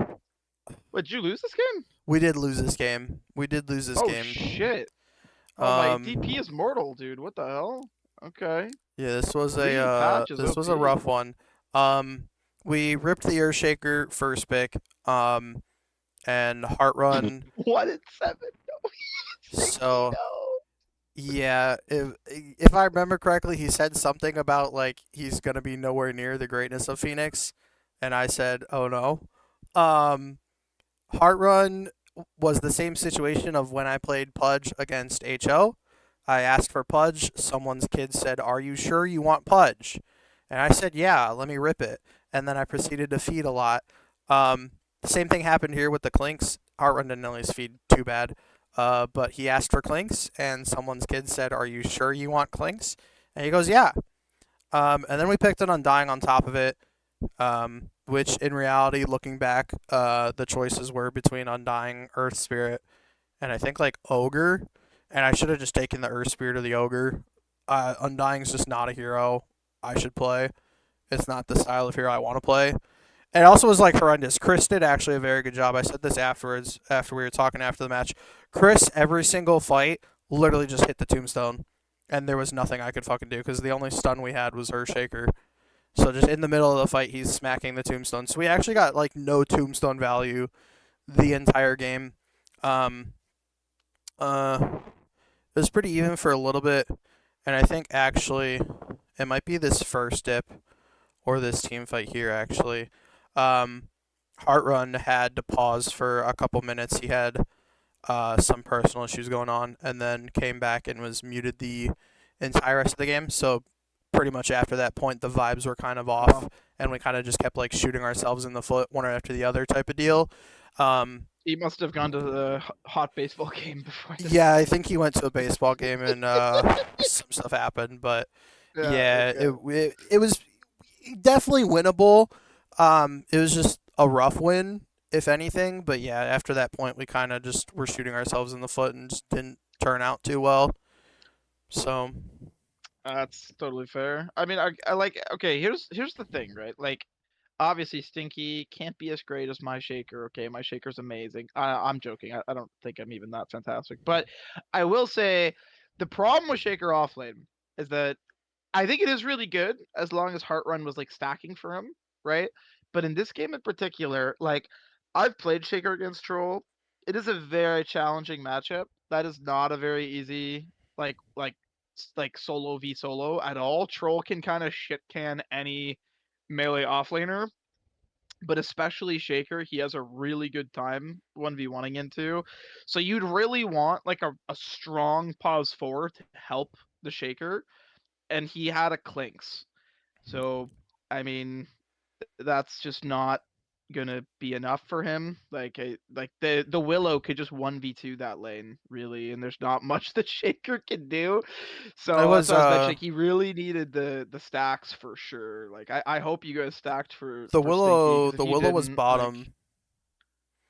Wait, did you lose this game? We did lose this game. We did lose this Oh game. shit! Oh, my DP is mortal, dude. What the hell? Okay. Yeah, this was Leading patch is this was a OP. rough one. We ripped the Earthshaker first pick. And Heart Run. 1-7. No. So no. yeah, if I remember correctly, he said something about like he's gonna be nowhere near the greatness of Phoenix, and I said, "Oh no." Heart Run was the same situation of when I played Pudge against HO. I asked for Pudge. Someone's kid said, "Are you sure you want Pudge?" And I said, "Yeah, let me rip it." And then I proceeded to feed a lot. The same thing happened here with the Clinks. Heart Run didn't always feed too bad. But he asked for Clinks, and someone's kid said, "Are you sure you want Clinks?" And he goes, "Yeah." And then we picked an Undying on top of it, which in reality, looking back, the choices were between Undying, Earth Spirit, and I think like Ogre. And I should have just taken the Earth Spirit or the Ogre. Undying's just not a hero I should play. It's not the style of hero I want to play. And it also was like horrendous. Chris did actually a very good job. I said this afterwards, after we were talking after the match. Chris, every single fight, literally just hit the tombstone. And there was nothing I could fucking do because the only stun we had was Earthshaker. So just in the middle of the fight, he's smacking the tombstone. So we actually got like no tombstone value the entire game. It was pretty even for a little bit, and I think actually it might be this first dip or this team fight here actually. Heart Run had to pause for a couple minutes. He had some personal issues going on, and then came back and was muted the entire rest of the game. So pretty much after that point, the vibes were kind of off, and we kind of just kept like shooting ourselves in the foot one after the other type of deal. He must have gone to the hot baseball game before this. Yeah, I think he went to a baseball game and some stuff happened, but yeah, okay. it was definitely winnable. It was just a rough win, if anything. But yeah, after that point, we kind of just were shooting ourselves in the foot and just didn't turn out too well. So That's totally fair. I mean, I like. Okay, here's the thing, right? Like, obviously, Stinky can't be as great as my Shaker. Okay, my Shaker's amazing. I'm joking. I don't think I'm even that fantastic. But I will say, the problem with Shaker offlane is that I think it is really good as long as Heart Run was like stacking for him, right? But in this game in particular, like I've played Shaker against Troll. It is a very challenging matchup. That is not a very easy like solo v solo at all. Troll can kind of shit can any melee offlaner, but especially Shaker, he has a really good time 1v1ing into. So you'd really want like a strong pause 4 to help the Shaker, and he had a Clinks. So, I mean, that's just not gonna be enough for him. Like the Willow could just 1v2 that lane, really, and there's not much that Shaker can do. it So that's was what I was mentioning. He really needed the stacks for sure. Like I hope you guys stacked for Stinky, because if the you Willow was didn't, like, bottom.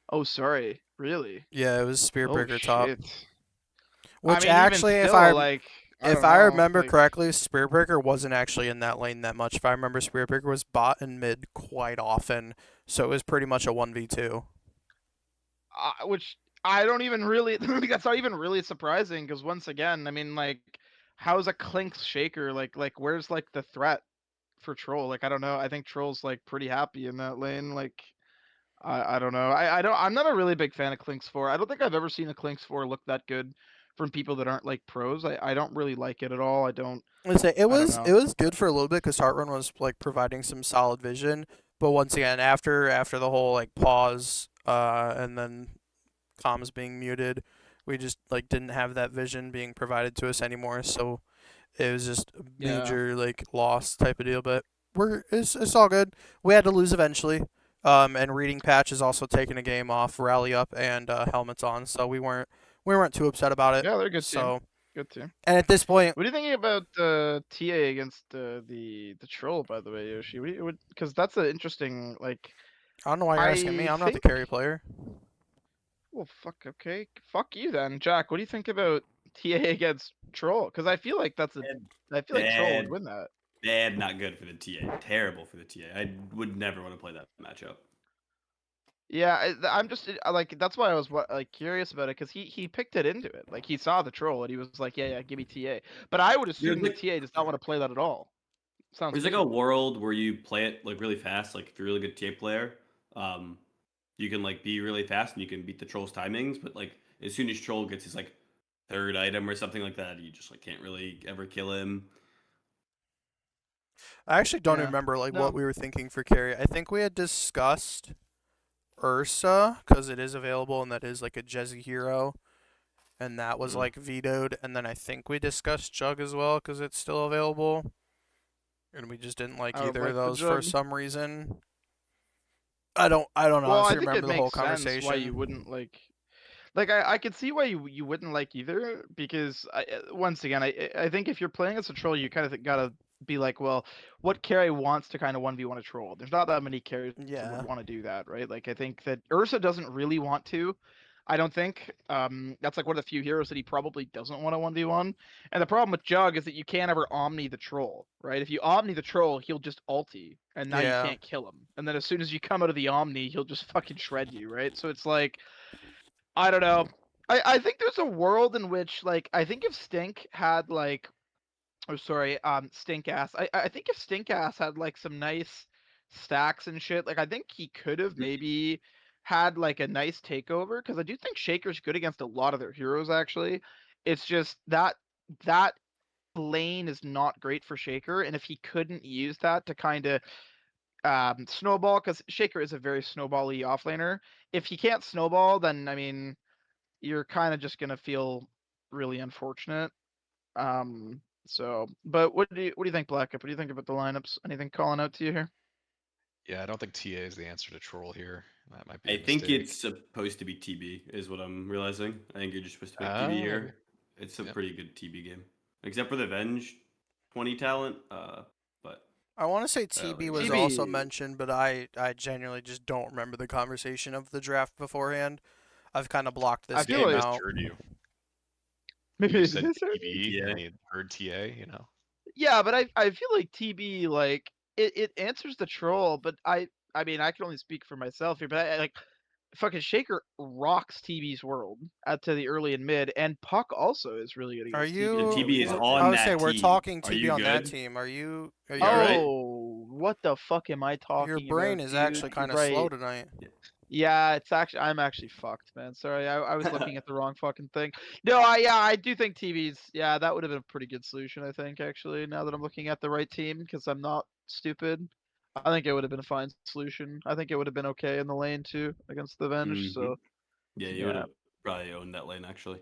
oh sorry, really? Yeah, it was Oh Spearbreaker top. shit. I Which mean, even actually, still, like, I if don't I know, remember like. correctly, Spearbreaker wasn't actually in that lane that much. If I remember, Spearbreaker was bot and mid quite often, so it was pretty much a 1v2. Which I don't even really that's not even really surprising, because once again, I mean, like, how's a Clink's Shaker, like where's like the threat for Troll? Like, I don't know. I think Troll's like pretty happy in that lane. Like, I don't know. I'm not a really big fan of Clink's 4. I don't think I've ever seen a Clink's 4 look that good from people that aren't like pros. I don't really like it at all. I don't know. It was good for a little bit because Heartrun was like providing some solid vision, but once again, after the whole like pause, and then comms being muted, we just like didn't have that vision being provided to us anymore. So it was just a Yeah. major like loss type of deal. But it's all good. We had to lose eventually. And Reading Patch is also taking a game off, Rally Up and Helmets On, so we weren't too upset about it. Yeah, they're a good team. So Good team. and at this point, What are you thinking about TA against the troll? By the way, Yoshi, because that's an interesting, like. I don't know why you're asking me. I I'm not the think. carry player. Well, fuck. Okay, fuck you then, Jack. What do you think about TA against troll? Because I feel like I feel like troll would Bad, win that. not good for the TA. Terrible for the TA. I would never want to play that matchup. Yeah, I'm just like that's why I was like curious about it because he picked it into it. Like he saw the troll and he was like, yeah, give me TA. But I would There's assume that like TA does not want to play that at all. Sounds there's like a miserable. world where you play it like really fast, like if you're a really good TA player, you can like be really fast and you can beat the troll's timings. But like as soon as troll gets his like third item or something like that, you just like can't really ever kill him. I actually don't Yeah. remember like No. what we were thinking for carry. I think we had discussed Ursa because it is available and that is like a Jezzy hero, and that was Mhm. like vetoed. And then I think we discussed Jug as well because it's still available, and we just didn't like I would either of like the those for jug. some reason. I don't Well, I honestly think it remember the whole makes sense why you conversation. wouldn't like I could see why you wouldn't like either because once again I think if you're playing as a troll you kind of gotta be like, well, what carry wants to kind of 1v1 a troll? There's not that many carries that would Yeah. want to do that, right? Like I think that Ursa doesn't really want to. I don't think. That's like one of the few heroes that he probably doesn't want to 1v1. And the problem with Jug is that you can't ever Omni the troll, right? If you Omni the troll, he'll just ulti, and now you Yeah. can't kill him. And then as soon as you come out of the Omni, he'll just fucking shred you, right? So it's like I don't know. I think there's a world in which like I think if Stink had like oh sorry, Stink Ass. I think if Stink Ass had like some nice stacks and shit, like I think he could have maybe had like a nice takeover because I do think Shaker's good against a lot of their heroes actually. It's just that lane is not great for Shaker, and if he couldn't use that to kind of snowball, because Shaker is a very snowball-y offlaner. If he can't snowball, then I mean you're kind of just gonna feel really unfortunate. But what do you think, Blackup? What do you think about the lineups? Anything calling out to you here? Yeah, I don't think TA is the answer to troll here. That might be I a think mistake. it's supposed to be TB, is what I'm realizing. I think you're just supposed to pick TB Maybe. here. It's a Yep. pretty good TB game, except for the Venge 20 talent. But I want to say Well, TB he was was also TB. mentioned, but I genuinely just don't remember the conversation of the draft beforehand. I've kind of blocked I this feel maybe he game like out. misheard you. maybe You they said misheard me. TB yeah, and he heard TA. You know. Yeah, but I feel like TB like it answers the troll, but I mean I can only speak for myself here, but I like fucking Shaker rocks TB's world out to the early and mid, and Puck also is really good Are against TB the in the you? early TB is and We're, mid I on game. would say that we're team. talking Are TB you on that good? team. Are you? Are You you all good? right? Oh, what the fuck am I Your talking brain about, is dude? actually You're kind of slow right. tonight. Yeah, I'm actually fucked, man. Sorry, I was looking at the wrong fucking thing. No, I do think TV's yeah, that would have been a pretty good solution, I think, actually, now that I'm looking at the right team, because I'm not stupid. I think it would have been a fine solution. I think it would have been okay in the lane too against the Venge. hmm So Yeah, you would yeah, have probably owned that lane actually.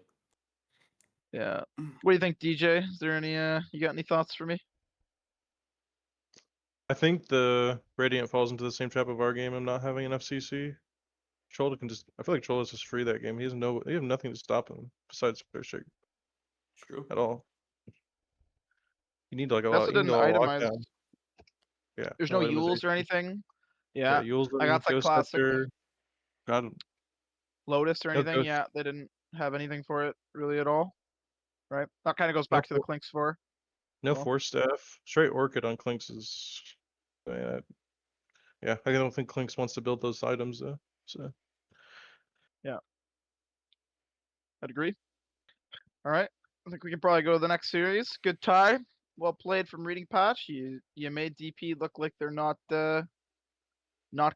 yeah. What do you think, DJ? Is there any you got any thoughts for me? I think the Radiant falls into the same trap of our game. I'm not having enough CC. Troll can just. I feel like Troll is just free that game. He has no. He have nothing to stop him besides Fair Shake True. at all. You need like a They also lot. You need didn't a lot of itemize. lockdown. Yeah, There's no no Yules or itemization. anything. Yeah, Yeah, Yule's like and that's like Ghost classic. Scepter. God, Lotus or no anything. Ghost. Yeah, they didn't have anything for it really at all. Right. That kind of goes No, back to the Clinks for. no Well, Force Staff. Straight Orchid on Clinks is. Yeah, I don't think Clinks wants to build those items though. So yeah, I'd agree. All right. I think we can probably go to the next series. Good tie. Well played from Reading Patch. You made DP look like they're not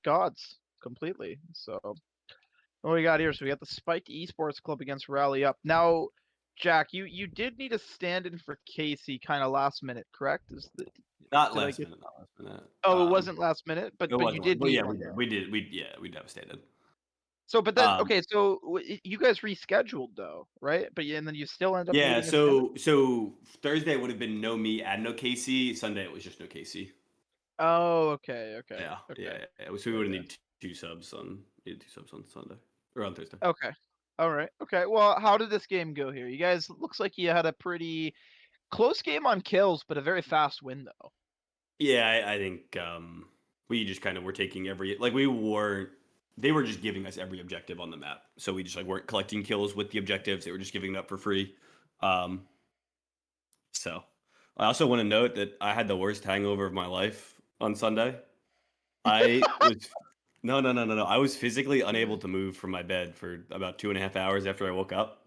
gods completely. So what we got here? So we got the Spike Esports Club against Rally Up. Now, Jack, you did need a stand-in for Casey kind of last minute, correct? Not Did I last get? minute, not last minute. Oh, it wasn't last minute, It but you wasn't, did but need yeah, one though. we'd devastated. So, but then Um, okay, so you guys rescheduled though, right? But and then you still end up yeah, needing a stand-in. so Thursday would have been no me and no Casey. Sunday it was just no Casey. Oh, okay, okay, Yeah, okay, So we would have okay. need needed two subs on Sunday or on Thursday. Okay. All right. Okay. Well, how did this game go here? You guys looks like you had a pretty close game on kills, but a very fast win though. Yeah, I think we just kind of were taking every like we weren't. They were just giving us every objective on the map, so we just like weren't collecting kills with the objectives. They were just giving it up for free. So I also want to note that I had the worst hangover of my life on Sunday. I was No. I was physically unable to move from my bed for about 2.5 hours after I woke up.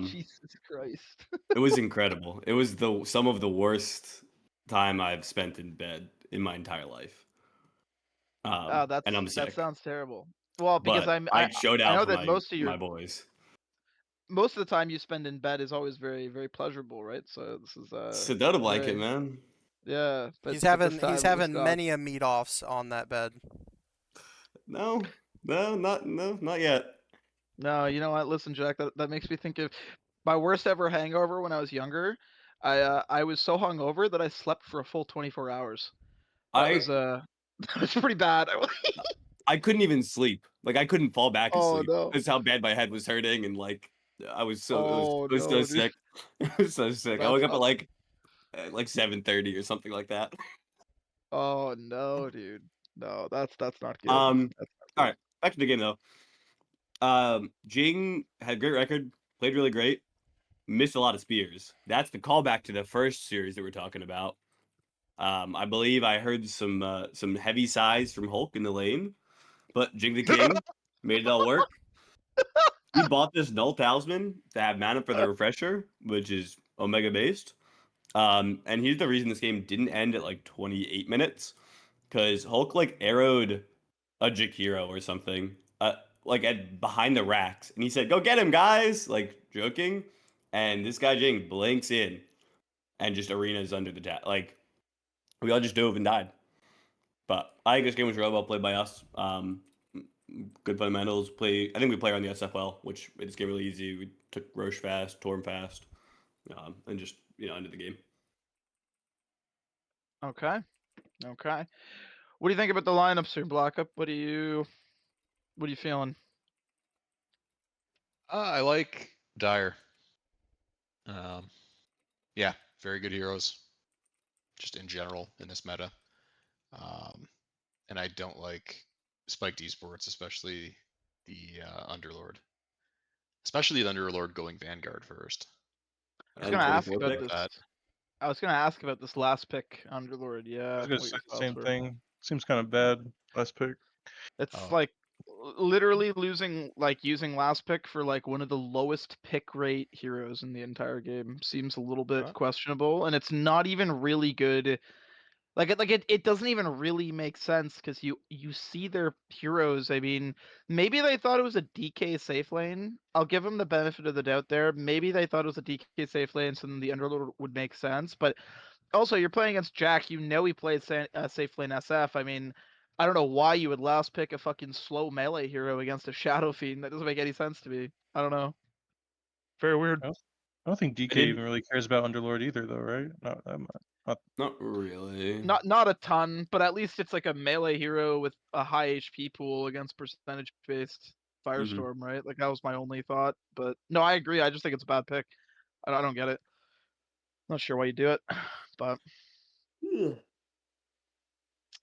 Jesus Christ. It was incredible. It was some of the worst time I've spent in bed in my entire life. Oh, And I'm that sick, sounds terrible. Well, because but I showed I out know for that my boys. most of the time you spend in bed is always very very pleasurable, right? So this is So don't like it, very man. yeah, He's but this having time he's it was having God. many a meat-offs on that bed. No, not yet. No, you know what? Listen, Jack, that makes me think of my worst ever hangover when I was younger. I was so hungover that I slept for a full 24 hours. That I was that was pretty bad. I couldn't even sleep. Like I couldn't fall back Oh asleep. no. That's how bad my head was hurting, and like I was so Oh it was so no, dude. sick. It was so sick. I That's woke up at like 7:30 or something like that. oh no, dude. No, that's not good. Um, That's not all good. right, back to the game though. Jing had a great record, played really great, missed a lot of spears. That's the callback to the first series that we're talking about. I believe I heard some heavy sighs from Hulk in the lane, but Jing the King made it all work. He bought this null talisman to have mana for the refresher, which is Omega based. And he's the reason this game didn't end at like 28 minutes, because Hulk like arrowed a Jakiro or something, like at behind the racks, and he said, "Go get him, guys!" Like joking, and this guy Jing blinks in, and just arenas under the like we all just dove and died. But I think this game was really well played by us. Good fundamentals. I think we play on the SF well, which made this game really easy. We took Roche fast, tore him fast, and just ended the game. Okay. Okay. What do you think about the lineups here, Blackup? What are you feeling? I like Dire. Um, yeah, very good heroes, just in general in this meta. Um, and I don't like spiked esports, especially the Underlord. Especially the Underlord going Vanguard first. I was And gonna ask 24 about pick. Like this. that. I was gonna ask about this last pick, Underlord. I Yeah, was gonna what say your the thoughts same were. thing. Seems kind of bad. Last pick. It's Oh, like literally using last pick for like one of the lowest pick rate heroes in the entire game seems a little bit Huh? questionable, and it's not even really good. It doesn't even really make sense because you see their heroes. I mean, maybe they thought it was a DK safe lane. I'll give them the benefit of the doubt there. Maybe they thought it was a DK safe lane, so then the Underlord would make sense. But also, you're playing against Jack. You know he played safe lane SF. I mean, I don't know why you would last pick a fucking slow melee hero against a Shadow Fiend. That doesn't make any sense to me. I don't know. Very weird. I don't think I DK did even really cares about Underlord either, though, right? Not that much. not really. Not a ton, but at least it's like a melee hero with a high HP pool against percentage based Hmm. Firestorm, right? Like that was my only thought. But no, I agree. I just think it's a bad pick. I don't get it. Not sure why you do it, but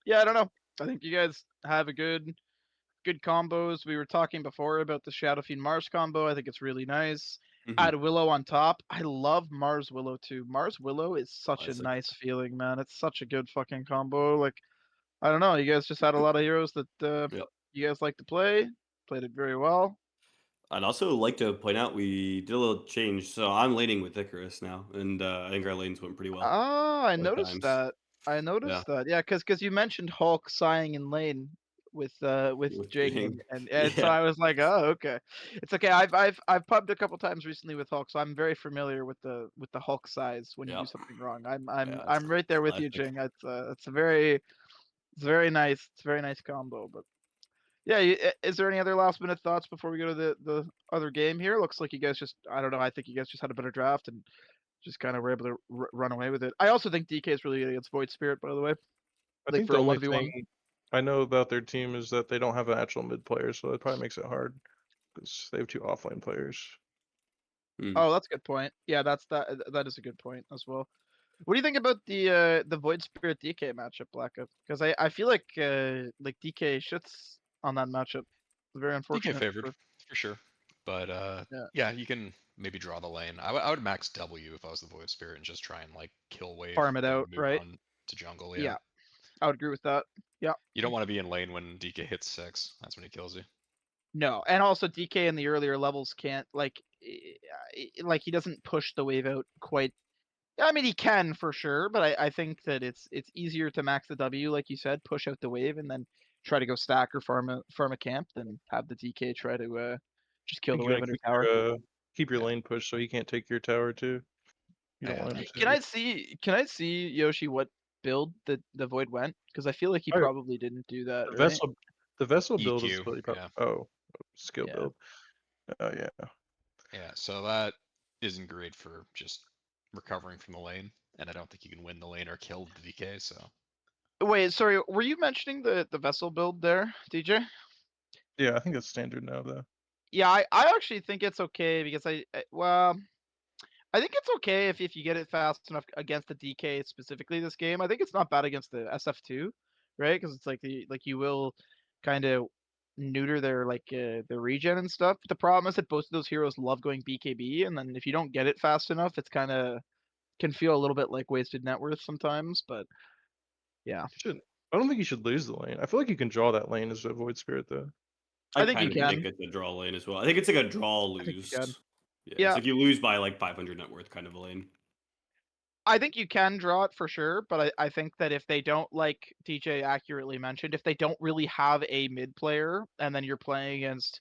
yeah, I don't know. I think you guys have a good combos. We were talking before about the Shadow Fiend Mars combo. I think it's really nice. Hmm. Add Willow on top. I love Mars Willow too. Mars Willow is such a Classic. nice feeling, man. It's such a good fucking combo. Like I don't know. You guys just had a lot of heroes that Yep. you guys like to play. Played it very well. I'd also like to point out we did a little change. So I'm laning with Icarus now, and I think our lanes went pretty well Ah, I both noticed times. that. I Yeah, noticed that. Yeah, because you mentioned Hulk sighing in lane with with Jing Jing. and so Yeah, I was like, oh okay, it's okay. I've pubbed a couple times recently with Hulk, so I'm very familiar with the Hulk size when you yeah, do something wrong. yeah. I'm right there with you, Classic. Jing. It's very nice. It's a very nice combo. But yeah, is there any other last minute thoughts before we go to the other game here? Looks like you guys just I don't know. I think you guys just had a better draft and just kind of were able to run away with it. I also think DK is really good against Void Spirit, by the way. I Like think for the a only 1v1. thing I know about their team is that they don't have an actual mid player, so it probably makes it hard because they have two offlane players. Hmm. Oh, that's a good point. Yeah, that is a good point as well. What do you think about the Void Spirit DK matchup, Blackup? Because I feel like DK shits on that matchup. It's very DK unfortunate favored for for sure. But yeah. yeah, you can maybe draw the lane. I would max W if I was the Void Spirit and just try and like kill wave Farm it and out, move right? on to jungle. Yeah. Yeah. I would agree with that. Yeah. You don't want to be in lane when DK hits 6. That's when he kills you. No, and also DK in the earlier levels can't like he doesn't push the wave out quite. I mean, he can for sure, but I think that it's easier to max the W, like you said, push out the wave, and then try to go stack or farm a camp than have the DK try to just kill think the you wave gotta under tower. keep your Yeah. lane pushed so he can't take your tower too. You don't Yeah. want him to. Can I see Yoshi what build the Void went? Because I feel like he Oh, probably didn't do that, the right? vessel build is EQ, what you probably. yeah. Oh, skill Yeah. build. Oh yeah. Yeah, so that isn't great for just recovering from the lane, and I don't think you can win the lane or kill the DK. So Wait, sorry, were you mentioning the vessel build there, DJ? Yeah, I think it's standard now though. Yeah, I actually think it's okay because well, I think it's okay if you get it fast enough against the DK specifically this game. I think it's not bad against the SF2, right? Because it's like you will kind of neuter their their regen and stuff. But the problem is that both of those heroes love going BKB, and then if you don't get it fast enough, it's kind of can feel a little bit like wasted net worth sometimes. But yeah, I don't think you should lose the lane. I feel like you can draw that lane as a void spirit though. I I think you kind of can. think it's a draw lane as well. I think it's like a draw I think you lose. can. Yeah, Yeah. it's like you lose by like 500 net worth kind of a lane. I think you can draw it for sure, but I think that if they don't, like DJ accurately mentioned, if they don't really have a mid player, and then you're playing against,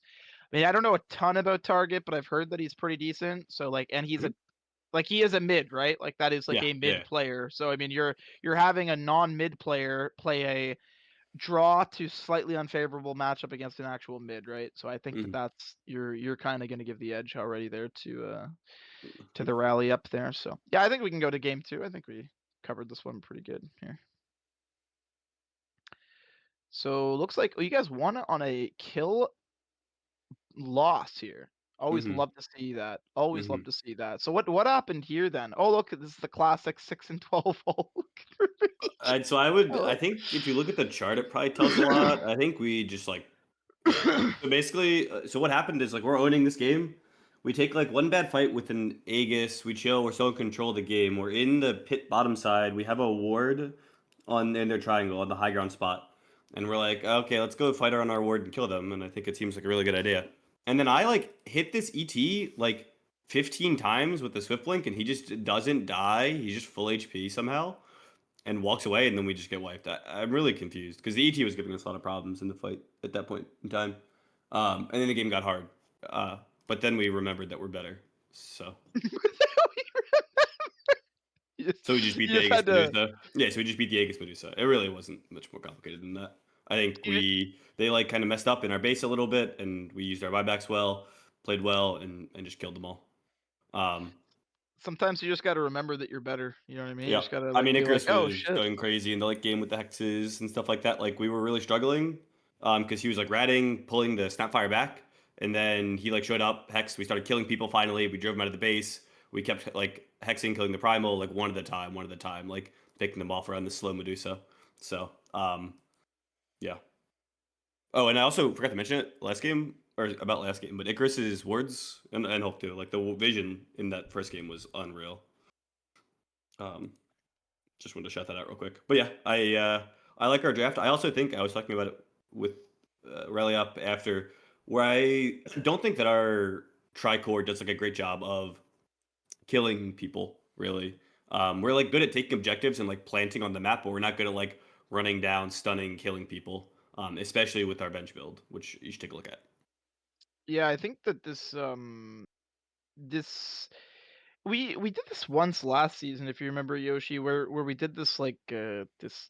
I mean, I don't know a ton about Target, but I've heard that he's pretty decent. So like, and he's he is a mid, right? Like that is like Yeah, a mid yeah. player. So I mean, you're having a non-mid player play a draw to slightly unfavorable matchup against an actual mid, right? So I think that Mhm. that's you're kind of going to give the edge already there to the rally up there. So yeah, I think we can go to game 2. I think we covered this one pretty good here. So looks like you guys won on a kill loss here. Always Mhm. love to see that. Always love Mhm. to see that. So what happened here then? Oh look, this is the classic 6 and 12 Hulk. So I think if you look at the chart, it probably tells a lot. I think we just like, so basically, so what happened is like we're owning this game. We take like one bad fight with an Aegis. We chill. We're still in control of the game. We're in the pit bottom side. We have a ward in their triangle on the high ground spot, and we're like, okay, let's go fight on our ward and kill them. And I think it seems like a really good idea. And then I like hit this ET like 15 times with the Swift Blink, and he just doesn't die. He's just full HP somehow and walks away, and then we just get wiped. I'm really confused because the ET was giving us a lot of problems in the fight at that point in time, and then the game got hard. But then we remembered that we're better, so we just beat You the just Aegis had to. Medusa. Yeah, so we just beat the Aegis Medusa. It really wasn't much more complicated than that. I think they like kind of messed up in our base a little bit, and we used our buybacks well, played well, and just killed them all. Sometimes you just got to remember that you're better. You know what I mean? You Yeah, just got to I like mean, be like, Icarus oh was shit. going crazy in the late game with the hexes and stuff like that. Like we were really struggling, because he was like ratting, pulling the Snapfire back, and then he like showed up, hex. We started killing people. Finally, we drove him out of the base. We kept like hexing, killing the primal like one at a time, like picking them off around the slow Medusa. So, yeah. Oh, and I also forgot to mention it last game or about last game, but Icarus's words and Hulk too. Like the vision in that first game was unreal. Just wanted to shout that out real quick. But yeah, I like our draft. I also think I was talking about it with Rally Up after, where I don't think that our tricore does like a great job of killing people. Really, we're like good at taking objectives and like planting on the map, but we're not good at like running down, stunning, killing people. Especially with our bench build, which you should take a look at. Yeah, I think that this we did this once last season, if you remember, Yoshi, where we did this this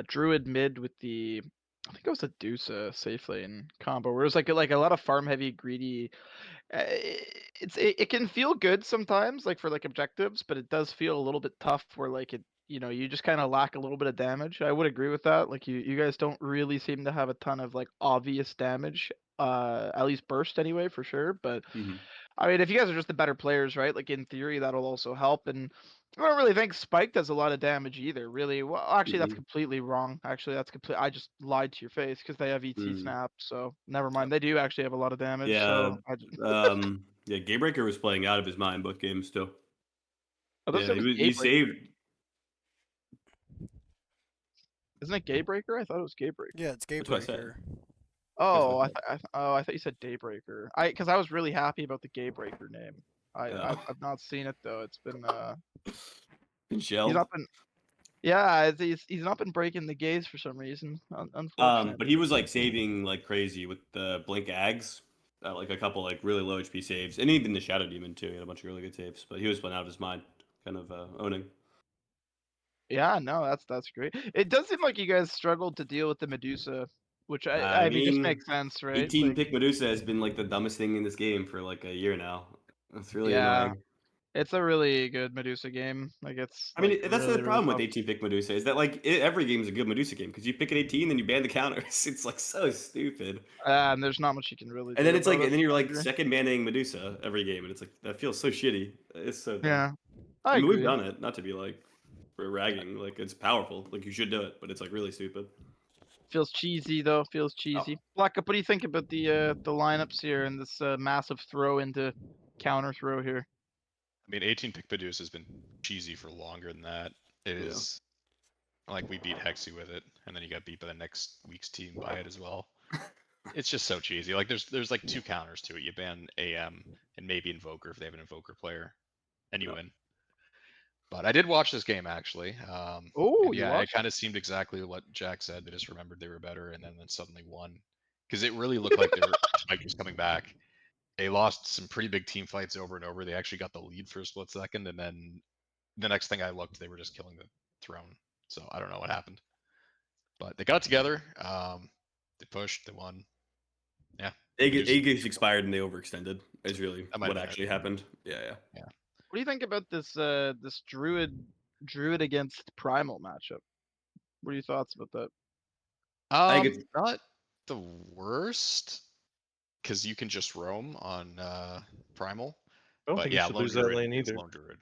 druid mid with the, I think it was a Dusa safe lane combo where it was like a lot of farm heavy greedy. It can feel good sometimes like for like objectives, but it does feel a little bit tough where like it, you just kind of lack a little bit of damage. I would agree with that. Like you guys don't really seem to have a ton of like obvious damage, at least burst anyway for sure. But Mm-hmm. I mean, if you guys are just the better players, right? Like in theory, that'll also help. And I don't really think Spike does a lot of damage either. Really, well, actually, that's Mm-hmm. completely wrong. Actually, that's complete. I just lied to your face because they have ET Mm-hmm. snap. So never mind. They do actually have a lot of damage. Yeah. So Yeah. Gaybreaker was playing out of his mind both games too. I thought Yeah, it was he Gabe. saved. Isn't it Gaybreaker? I thought it was Gaybreaker. Yeah, it's That's what I said. Gatebreaker. Oh, what I thought you said Daybreaker. Because I was really happy about the Gaybreaker name. Oh. I've not seen it though. It's been Been he's shelled. not been yeah he's not been breaking the gaze for some reason. Unfortunate. But he was like saving like crazy with the Blink Ags. Like a couple like really low HP saves, and even the Shadow Demon too. He had a bunch of really good saves, but he was playing out of his mind, kind of owning. Yeah, no, that's great. It does seem like you guys struggled to deal with the Medusa, which I I mean just mean, makes sense, right? 18 Like, pick Medusa has been like the dumbest thing in this game for like a year now. It's really yeah, annoying. it's a really good Medusa game. Like it's I like mean, that's the really problem with tough. 18 pick Medusa is that like every game is a good Medusa game because you pick an 18, then you ban the counters. It's like so stupid. And there's not much you can really And do then it's like, about and it. then you're I like agree. second banning Medusa every game, and it's like that feels so shitty. It's so dumb. Yeah, I I mean, we've agree. done it, not to be like ragging. Like it's powerful. Like you should do it, but it's like really stupid. Feels cheesy though. Feels cheesy. Blackup, what do you think about the lineups here and this massive throw into counter throw here? I mean, 18 pick Medusa has been cheesy for longer than that. It Yeah. is like we beat Hexy with it, and then you got beat by the next week's team by it as well. It's just so cheesy. Like there's like two counters to it. You ban AM and maybe Invoker if they have an Invoker player, and you Yeah. win. But I did watch this game actually. Oh, And you yeah, it watched? kind of seemed exactly what Jack said. They just remembered they were better, and then suddenly won because it really looked like their spike was coming back. They lost some pretty big team fights over and over. They actually got the lead for a split second, and then the next thing I looked, they were just killing the throne. So I don't know what happened, but they got together. They pushed. They won. Yeah, Aegis expired and they overextended. Is really that might what have been it. actually happened. Yeah. What do you think about this this druid against primal matchup? What are your thoughts about that? I think it's Not the worst because you can just roam on primal. I don't But think you yeah, should lone lose that druid lane is either. lone druid.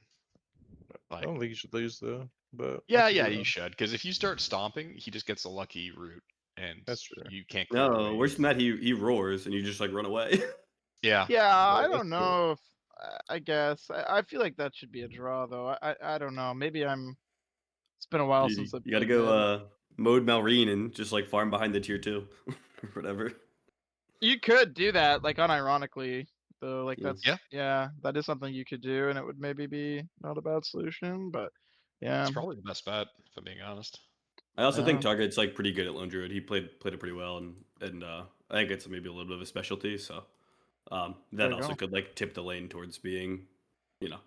I Like, don't think you should lose though. But I yeah, could be yeah, you wrong. should because if you start stomping, he just gets a lucky route, and That's true. you can't creep no away. worse than that. He roars and you just like run away. Yeah, Yeah, I That's don't true. know if I guess I feel like that should be a draw though. I don't know. Maybe I'm. It's been a while you since I got to played mid. go mode Malrine and just like farm behind the tier 2 or whatever. You could do that, like unironically, though. Like Yeah. that's Yeah. that is something you could do, and it would maybe be not a bad solution. But yeah, it's probably the best bet if I'm being honest. I also Yeah. think Target's like pretty good at lone druid. He played it pretty well, and I think it's maybe a little bit of a specialty. So There that you also go. could like tip the lane towards being, you know,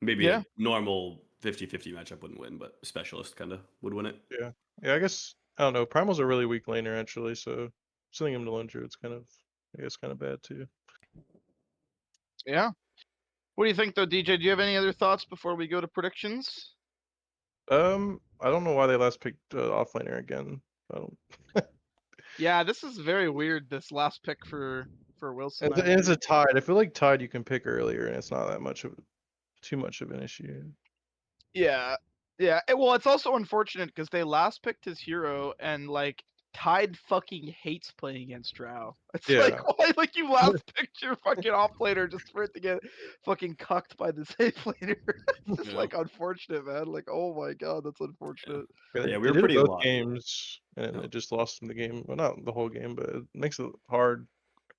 maybe Yeah. a normal 50-50 matchup wouldn't win, but specialist kind of would win it. Yeah, I guess I don't know. Primal's a really weak laner actually, so sending him to lone druid's kind of, I guess, kind of bad too. Yeah. What do you think, though, DJ? Do you have any other thoughts before we go to predictions? I don't know why they last picked offlaner again. I don't. Yeah, this is very weird. This last pick for Wilson. I It's a believe. Tide. I feel like Tide you can pick earlier, and it's not that much of too much of an issue. Yeah, yeah. Well, it's also unfortunate because they last picked his hero, and like Tide fucking hates playing against Drow. It's Yeah. like why, like you last picked your fucking off laner just for it to get fucking cucked by the safe laner. It's just Yeah. like unfortunate, man. Like, oh my god, that's unfortunate. Yeah, Yeah, we they were did it pretty both locked. games, and Yeah. it just lost them the game. Well, not the whole game, but it makes it hard.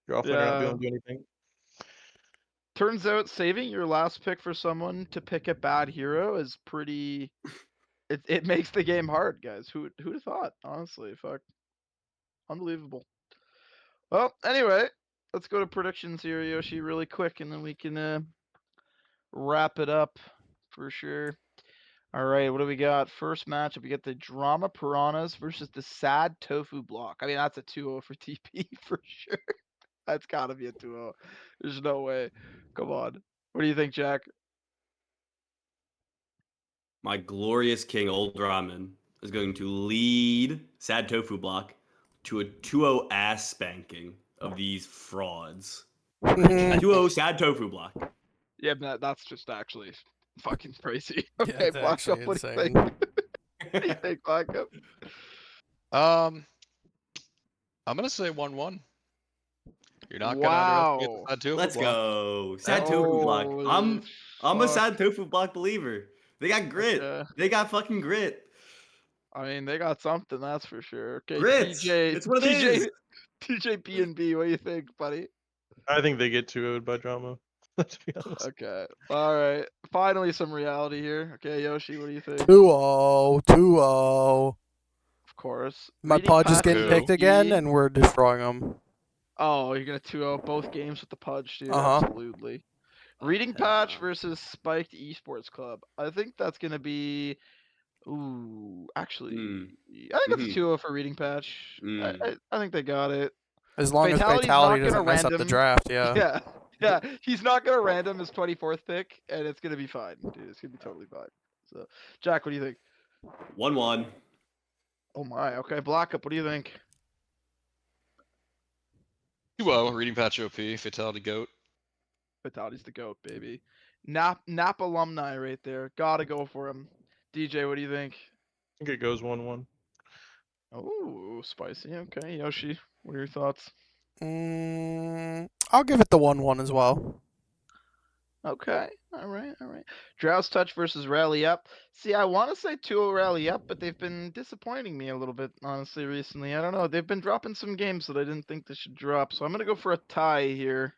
Your offlaner not being Yeah. able to do anything. Turns out saving your last pick for someone to pick a bad hero is pretty. It makes the game hard, guys. Who'd have thought? Honestly, fuck, unbelievable. Well, anyway, let's go to predictions here, Yoshi, really quick, and then we can wrap it up for sure. All right, what do we got? First matchup, we got the Drama Piranhas versus the Sad Tofu Block. I mean, that's a 2-0 for TP for sure. That's gotta be a 2-0. There's no way. Come on. What do you think, Jack? My glorious king, Old Ramen, is going to lead Sad Tofu Block to a 2-0 ass spanking of these frauds. 2-0 Sad Tofu Block. Yeah, that's just actually fucking crazy. Yeah, Okay, it's Blackup, actually what do you insane. think? What do you think, Blackup? I'm gonna say 1-1. You're not gonna underestimate the Wow. Sad Tofu Let's block. go. Sad Tofu Block. Holy I'm a fuck. Sad Tofu Block believer. They got grit. Okay. They got fucking grit. I mean, they got something, that's for sure. Okay, Grits. TJ, It's what it is. TJ B&B, what do you think, buddy? I think they get 2-0'd by drama. To be honest. Okay, all right. Finally, some reality here. Okay, Yoshi, what do you think? 2-0, 2-0. Of course. My Reading Pudge is Patch getting Who? picked again, VP. and we're destroying them. Oh, you're gonna 2-0 both games with the Pudge, dude. Uh-huh. Absolutely. Reading hell Patch no. versus Spiked Esports Club. I think that's gonna be. Ooh, actually, Mm. I think it's a Mhm. 2-0 for Reading Patch. Mm. I think they got it. As long as Fatality's Fatality not gonna doesn't mess up the random. draft, yeah. Yeah, yeah. He's not gonna random his 24th pick, and it's gonna be fine, dude. It's gonna be totally fine. So, Jack, what do you think? 1-1. Oh my. Okay, Blackup, what do you think? 2-0, reading patch OP, fatality goat. Fatality's the goat, baby. Nap alumni right there. Gotta go for him. DJ, what do you think? I think it goes 1-1. Oh, spicy. Okay, Yoshi, what are your thoughts? I'll give it the 1-1 as well. Okay, all right, all right. Drowse Touch versus Rally Up. See, I want to say 2-0 Rally Up, but they've been disappointing me a little bit, honestly, recently. I don't know. They've been dropping some games that I didn't think they should drop, so I'm gonna go for a tie here.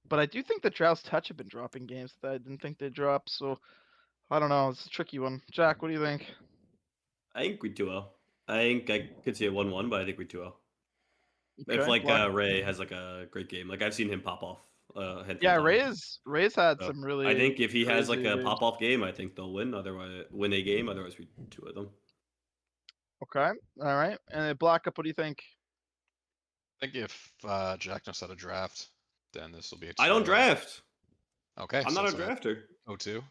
But I do think the Drowse Touch have been dropping games that I didn't think they'd drop, so I don't know. It's a tricky one. Jack, what do you think? I think we 2-0. I think I could see a 1-1, but I think we 2-0. If Okay, like Black- Ray has like a great game, like I've seen him pop off a handful Yeah, of times. Ray's had So, some really. I think if he has like crazy a games. pop off game, I think they'll win. Otherwise, win a game. Otherwise, we 2-0 them. Okay, all right. And Black Up, what do you think? I think if Jack knows how to draft, then this will be a 2-0. I don't draft. Okay, I'm so not a it's drafter. 0-2.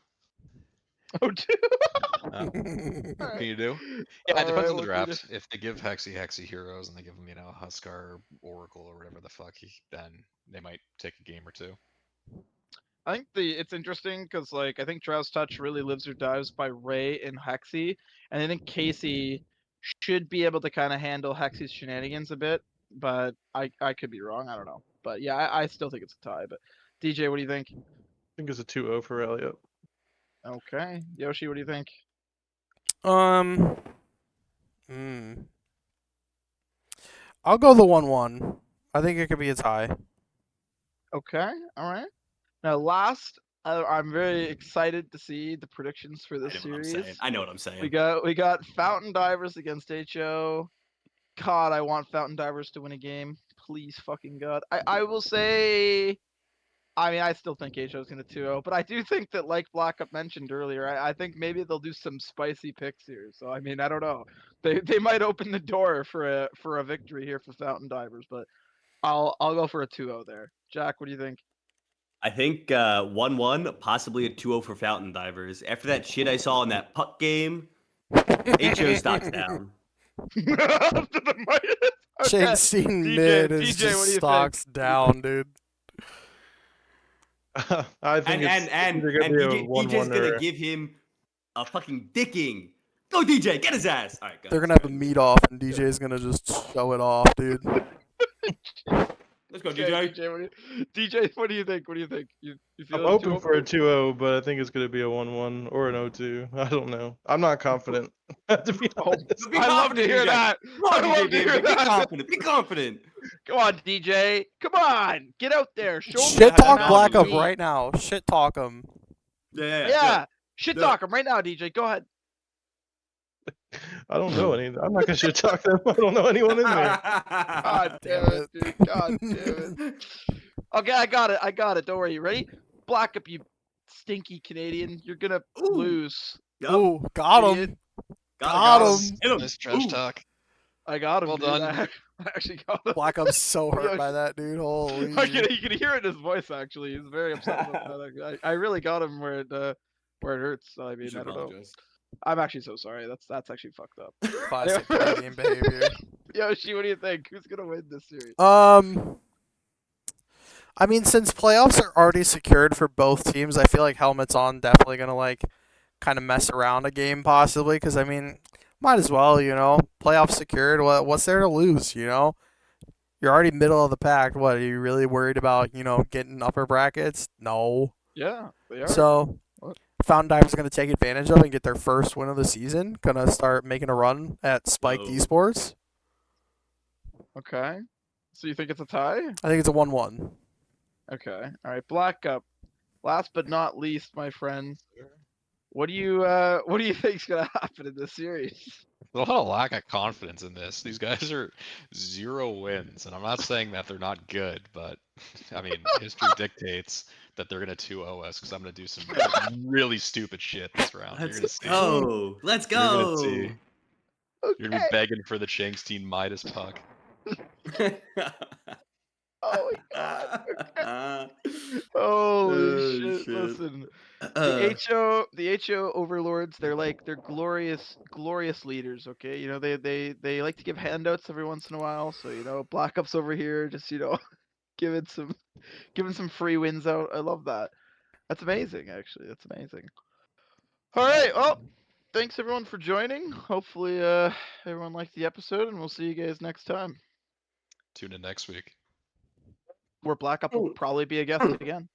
Oh, two. What All can right. you do? Yeah, it All depends right, on the what can you do? draft. If they give Hexy heroes and they give him, Huskar, Oracle, or whatever the fuck, then they might take a game or two. I think it's interesting because like I think Drow's Touch really lives or dies by Ray and Hexy, and I think Casey should be able to kind of handle Hexy's shenanigans a bit, but I could be wrong. I don't know, but yeah, I still think it's a tie. But DJ, what do you think? I think it's a 2-0 for Elliot. Okay, Yoshi, what do you think? I'll go the 1-1. I think it could be a tie. Okay, all right. Now last, I'm very excited to see the predictions for I this know what I'm saying. series. I know what I'm saying. We got Fountain Divers against HO. God, I want Fountain Divers to win a game. Please fucking God. I will say, I mean, I still think HO is going to 2-0, but I do think that, like Blackup mentioned earlier, I think maybe they'll do some spicy picks here. So, I mean, I don't know. They might open the door for a victory here for Fountain Divers, but I'll go for a 2-0 there. Jack, what do you think? I think 1-1, possibly a 2-0 for Fountain Divers. After that shit I saw in that puck game, HO stocks down. Okay. Chasing DJ, mid is DJ, just what do you stocks think? down, dude. I think it's either gonna be a DJ's 1-1 gonna or give him a fucking dicking. Go DJ, get his ass. All right, go They're ahead, gonna have a sorry. meet off, and DJ's gonna just show it off, dude. Let's go, Okay, DJ. DJ, what do you think? What do you think? You I'm feel it hoping too? for a 2-0, but I think it's gonna be a 1-1 or an 0-2. I don't know. I'm not confident, to be Oh, honest. Be I love to confident, hear DJ. that. Come on, I DJ, love to hear be that. confident. Be confident. Come on, DJ. Come on, get out there. Show me Shit the talk mountain Black you Up need. right now. Shit talk him. Yeah. Yeah, shit Do it. talk him right now, DJ. Go ahead. I don't know any. I'm not gonna shit talk them. I don't know anyone in there. God damn Damn it, it. dude. God damn it. Okay, I got it. I got it. Don't worry. You ready? Black Up, you stinky Canadian. You're gonna Ooh. lose. Yep. Ooh, got Idiot. him. Got Got guys. him. Hit him. Nice trash Ooh. talk. I got him. Well dude. done. I actually got him. Black Up's so hurt Yoshi. by that, dude. Holy. You can hear it in his voice. Actually, he's very upset about that. I really got him where it hurts. So, I You mean, should I don't know. apologize. I'm actually so sorry. That's actually fucked up. Classic Canadian behavior. Yoshi, what do you think? Who's gonna win this series? I mean, since playoffs are already secured for both teams, I feel like Helmet's On definitely gonna like kind of mess around a game possibly. Because I mean, might as well, playoffs secured. What's there to lose? You're already middle of the pack. What are you really worried about? Getting upper brackets? No. Yeah, they are. So What? Fountain Divers are going to take advantage of and get their first win of the season. Going to start making a run at Spiked Whoa. Esports. Okay. So you think it's a tie? I think it's a 1-1. Okay. All right. Blackup. Last but not least, my friend. What do you think's gonna happen in this series? There's a lot of lack of confidence in this. These guys are 0 wins, and I'm not saying that they're not good, but I mean, history dictates that they're gonna 2-0 us because I'm gonna do some really stupid shit this round. You're gonna Let's see. go. Let's You're gonna go. see. You're gonna be Okay. begging for the Changstein Midas puck. Oh my god. Holy Oh, shit. shit. Listen. The HO overlords, they're glorious leaders, okay? You know, they like to give handouts every once in a while, so you know, Black Ops over here just, you know, giving some free wins out. I love that. That's amazing, actually. That's amazing. All right, well, thanks everyone for joining. Hopefully everyone liked the episode, and we'll see you guys next time. Tune in next week. Where Black Ops will probably be a guest again.